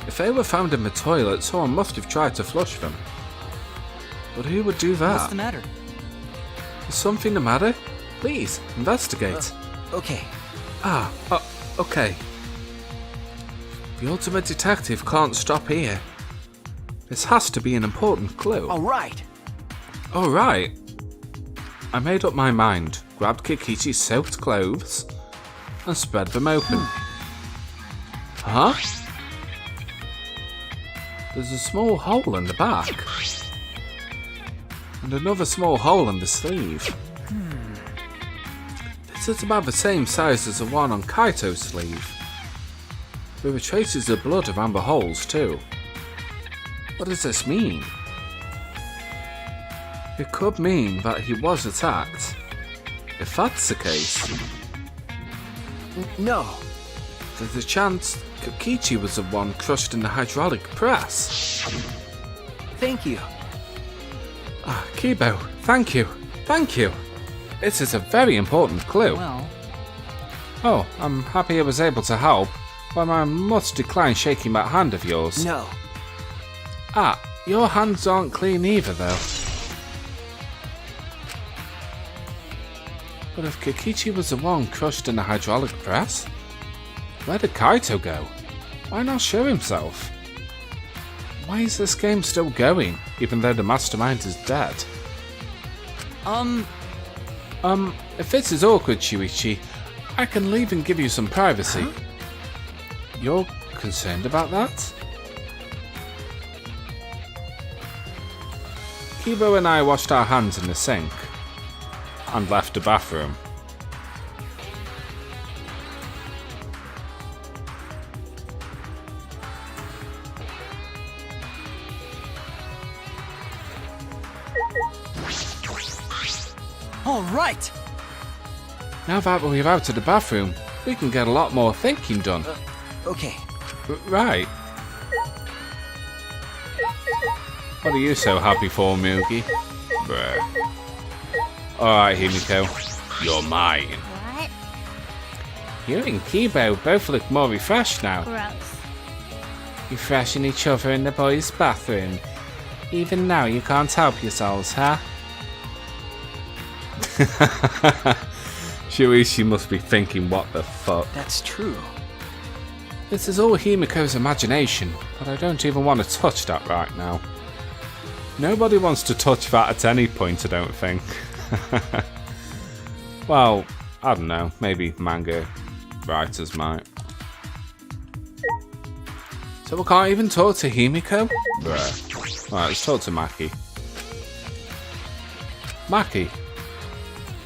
If they were found in the toilet, someone must have tried to flush them. But who would do that? What's the matter? Is something the matter? Please, investigate. Okay. Okay. The ultimate detective can't stop here. This has to be an important clue. All right. Alright. I made up my mind, grabbed Kokichi's soaked clothes, and spread them open. Huh? There's a small hole in the back. And another small hole in the sleeve. This is about the same size as the one on Kaito's sleeve. There are traces of blood around the holes too. What does this mean? It could mean that he was attacked. If that's the case, No. there's a chance Kokichi was the one crushed in the hydraulic press. Thank you. Kibo, thank you. Thank you. This is a very important clue. Well, Oh, I'm happy I was able to help, but I must decline shaking that hand of yours. No. Your hands aren't clean either, though. But if Kokichi was the one crushed in the hydraulic press, where did Kaito go? Why not show himself? Why is this game still going, even though the mastermind is dead? If this is awkward, Shuichi, I can leave and give you some privacy. Huh? You're concerned about that? Kibo and I washed our hands in the sink and left the bathroom. All right. Now that we're out of the bathroom, we can get a lot more thinking done. Okay. Right. What are you so happy for, Mugi? Bruh. Alright, Himiko. You're mine. What? You and Kibo both look more refreshed now. Gross. Refreshing each other in the boys' bathroom. Even now you can't help yourselves, huh? Shuichi must be thinking, what the fuck? That's true. This is all Himiko's imagination, but I don't even want to touch that right now. Nobody wants to touch that at any point, I don't think. Well, I don't know, maybe manga writers might. So we can't even talk to Himiko? Bruh. Alright, let's talk to Maki. Maki,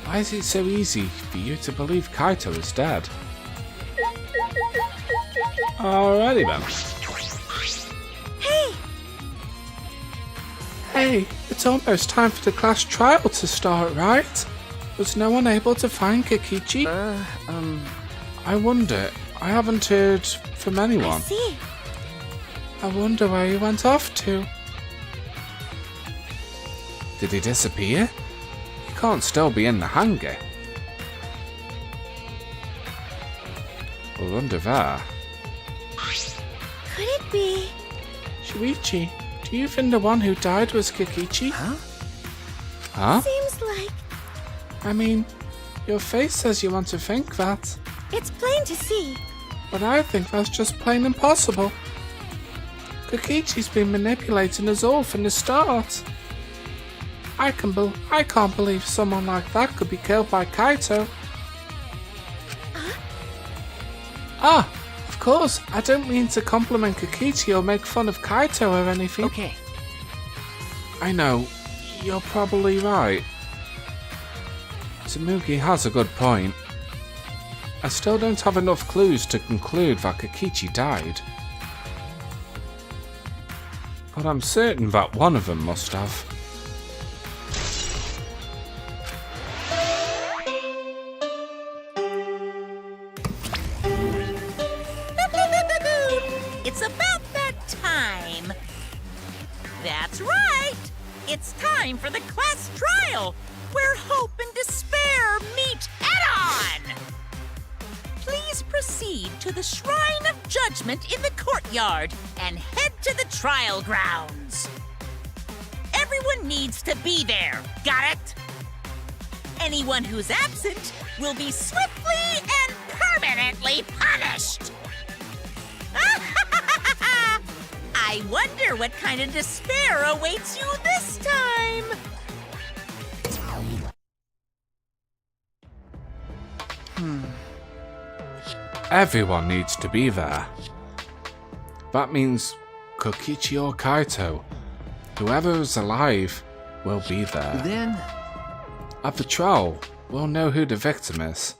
why is it so easy for you to believe Kaito is dead? Alrighty then. Hey! Hey, it's almost time for the class trial to start, right? Was no one able to find Kokichi? I wonder. I haven't heard from I anyone. see. I wonder where he went off to. Did he disappear? He can't still be in the hangar. Or under there. Could it be? Shuichi, do you think the one who died was Kokichi? Huh? Huh? Seems like I mean, your face says you want to think that, it's plain to see. but I think that's just plain impossible. Kokichi's been manipulating us all from the start. I can't believe someone like that could be killed by Kaito. Of course, I don't mean to compliment Kokichi or make fun of Kaito or anything. Okay. I know, you're probably right. Tsumugi has a good point. I still don't have enough clues to conclude that Kokichi died. But I'm certain that one of them must have. It's about that time. That's right. It's time for the class trial, where hope and despair meet head-on. Please proceed to the Shrine of Judgment in the courtyard and head to the trial grounds. Everyone Everyone needs to be there. Got it? Anyone who's absent will be swiftly and permanently punished. I wonder what kind of despair awaits you this time. Everyone needs to be there. That means Kokichi or Kaito, whoever is alive, will be there. Then, At the trial, we'll know who the victim is.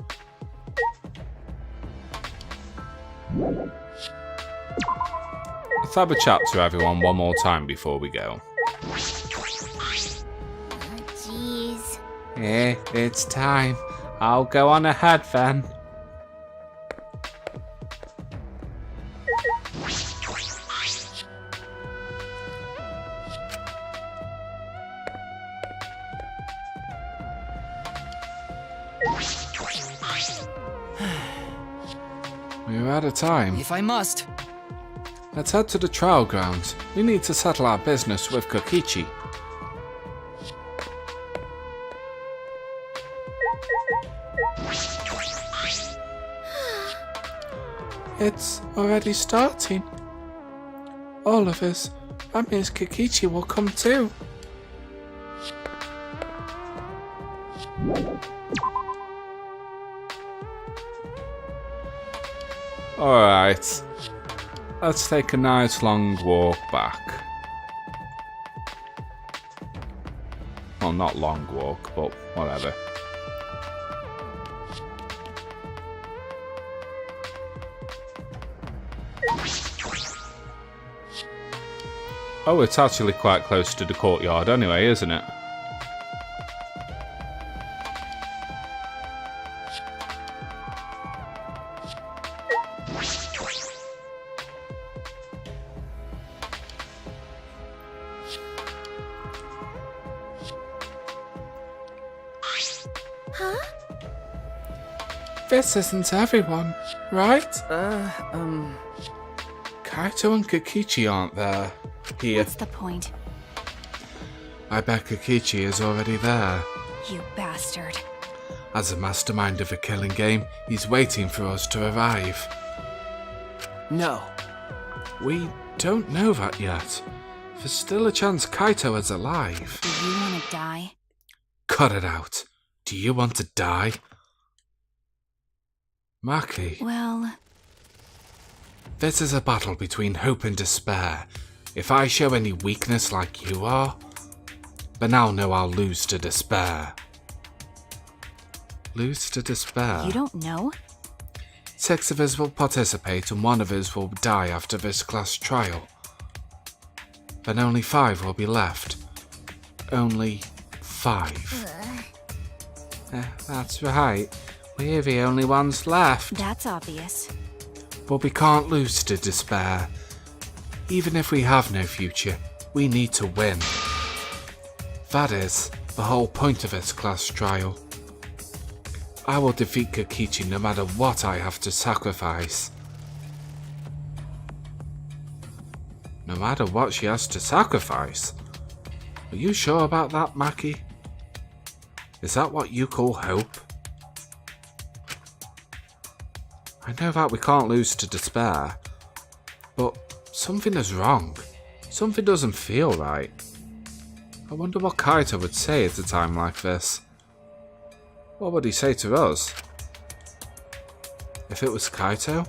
Let's have a chat to everyone one more time before we go. Jeez. It's time. I'll go on ahead then. We're out of time. If I must. Let's head to the trial grounds. We need to settle our business with Kokichi. It's already starting. All of us, that means Kokichi will come too. Alright. Let's take a nice long walk back. Well, not long walk, but whatever. Oh, it's actually quite close to the courtyard anyway, isn't it? Huh? This isn't everyone, right? Kaito and Kokichi aren't there. Here. What's the point? I bet Kokichi is already there. You bastard. As a mastermind of a killing game, he's waiting for us to arrive. no. We don't know that yet. There's still a chance Kaito is alive. Do you want to die? Cut it out. Do you want to die? Maki, Well, this is a battle between hope and despair. If I show any weakness like you are, then I'll know I'll lose to despair. Lose to despair? you don't know? 6 of us will participate and 1 of us will die after this class trial. Then only 5 will be left. Only 5. That's right. We're the only ones left. That's obvious. But we can't lose to despair. Even if we have no future, we need to win. That is the whole point of this class trial. I will defeat Kokichi no matter what I have to sacrifice. No matter what she has to sacrifice? Are you sure about that, Maki? Is that what you call hope? I know that we can't lose to despair, but something is wrong. Something doesn't feel right. I wonder what Kaito would say at a time like this. What would he say to us? If it was Kaito?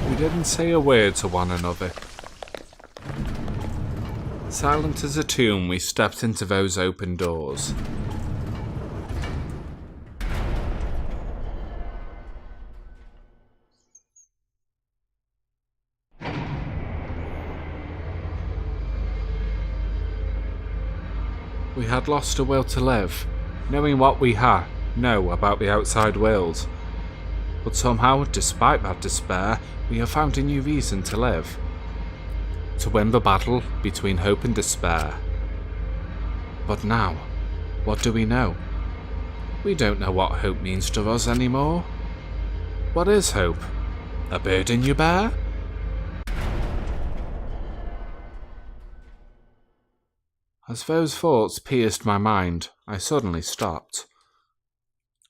We didn't say a word to one another. Silent as a tomb, we stepped into those open doors. We had lost a will to live, knowing what we know about the outside world. But somehow, despite that despair, we have found a new reason to live. To win the battle between hope and despair. But now, what do we know? We don't know what hope means to us anymore. What is hope? A burden you bear? As those thoughts pierced my mind, I suddenly stopped.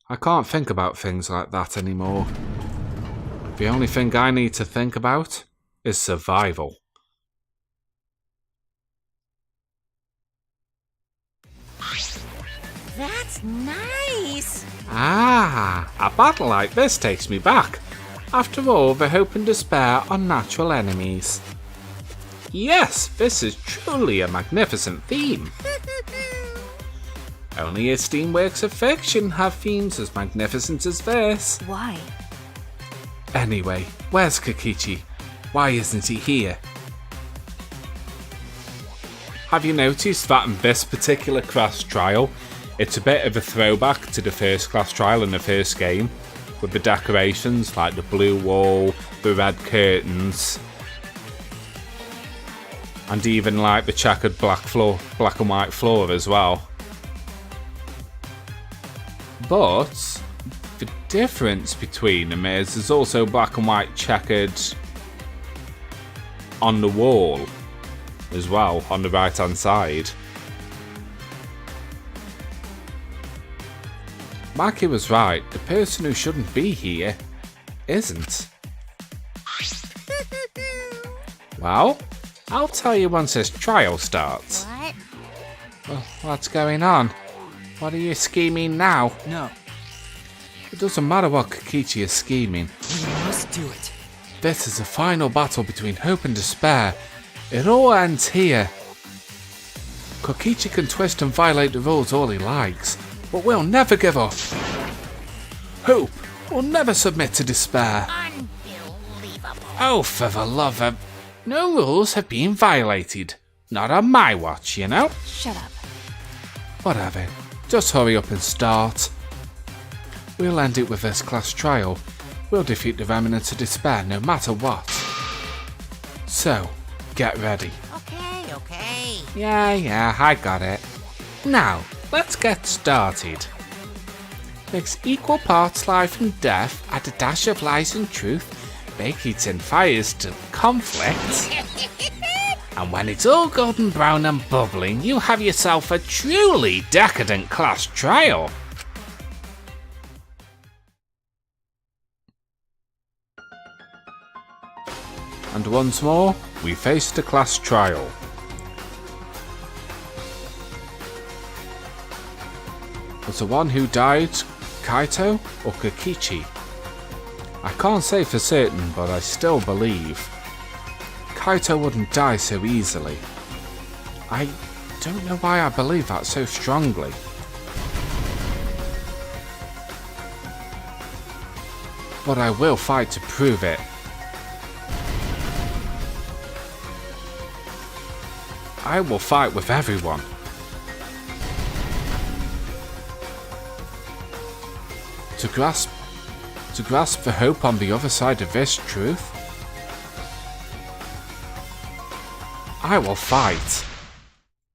I can't think about things like that anymore. The only thing I need to think about is survival. That's nice! Ah, a battle like this takes me back. After all, the hope and despair are natural enemies. Yes, this is truly a magnificent theme. Only esteemed works of fiction have themes as magnificent as this. Why? Anyway, where's Kokichi? Why isn't he here? Have you noticed that in this particular class trial, it's a bit of a throwback to the first class trial in the first game, with the decorations like the blue wall, the red curtains, and even like the checkered black and white floor as well. But the difference between them is there's also black and white checkered on the wall as well, on the right hand side. Maki was right, the person who shouldn't be here isn't. Well, I'll tell you once this trial starts. What? Well, what's going on? What are you scheming now? No, It doesn't matter what Kokichi is scheming. we must do it. This is the final battle between hope and despair. It all ends here. Kokichi can twist and violate the rules all he likes, but we'll never give up. Hope will never submit to despair. Unbelievable. Oh, for the love of... No rules have been violated. Not on my watch, you know? Shut up. Whatever. Just hurry up and start. We'll end it with this class trial. We'll defeat the remnants of despair no matter what. So, get ready. Okay. Yeah, I got it. Now, let's get started. Mix equal parts life and death, add a dash of lies and truth, bake it in fires to conflict. And when it's all golden brown and bubbling, you have yourself a truly decadent class trial. And once more, we face the class trial. Was the one who died Kaito or Kokichi? I can't say for certain, but I still believe Kaito wouldn't die so easily. I don't know why I believe that so strongly. But I will fight to prove it. I will fight with everyone. To grasp the hope on the other side of this truth. I will fight.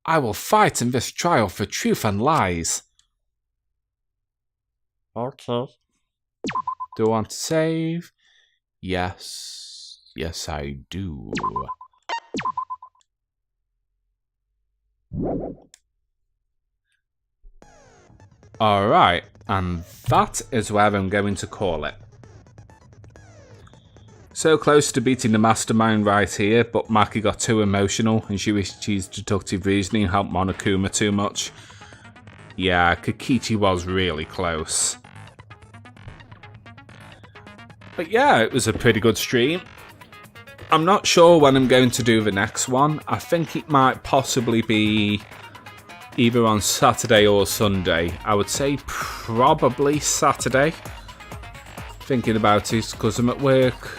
I will fight in this trial for truth and lies. Okay. Do I want to save? Yes. Yes, I do. Alright, and that is where I'm going to call it. So close to beating the mastermind right here, but Maki got too emotional and she wished his deductive reasoning helped Monokuma too much. Yeah, Kokichi was really close. But yeah, it was a pretty good stream. I'm not sure when I'm going to do the next one. I think it might possibly be either on Saturday or Sunday. I would say probably Saturday. Thinking about it because I'm at work.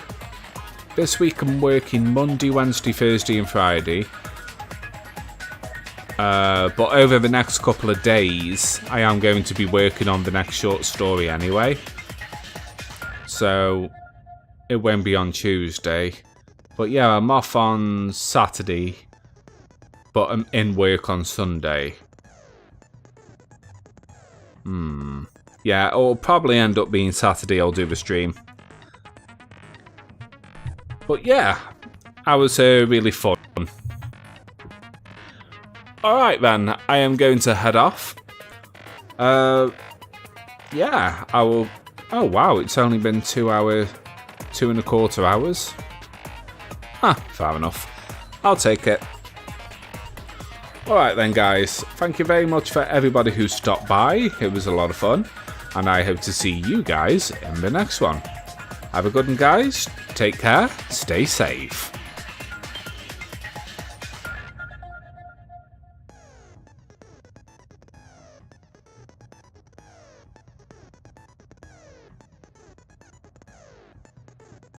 This week I'm working Monday, Wednesday, Thursday and Friday. But over the next couple of days, I am going to be working on the next short story anyway. So it won't be on Tuesday. But yeah, I'm off on Saturday, but I'm in work on Sunday. Yeah, it'll probably end up being Saturday I'll do the stream. But yeah, that was really fun. Alright then, I am going to head off. Yeah, I will... Oh wow, it's only been 2.25 hours. Huh, fair enough. I'll take it. Alright then guys, thank you very much for everybody who stopped by. It was a lot of fun. And I hope to see you guys in the next one. Have a good one guys, take care, stay safe.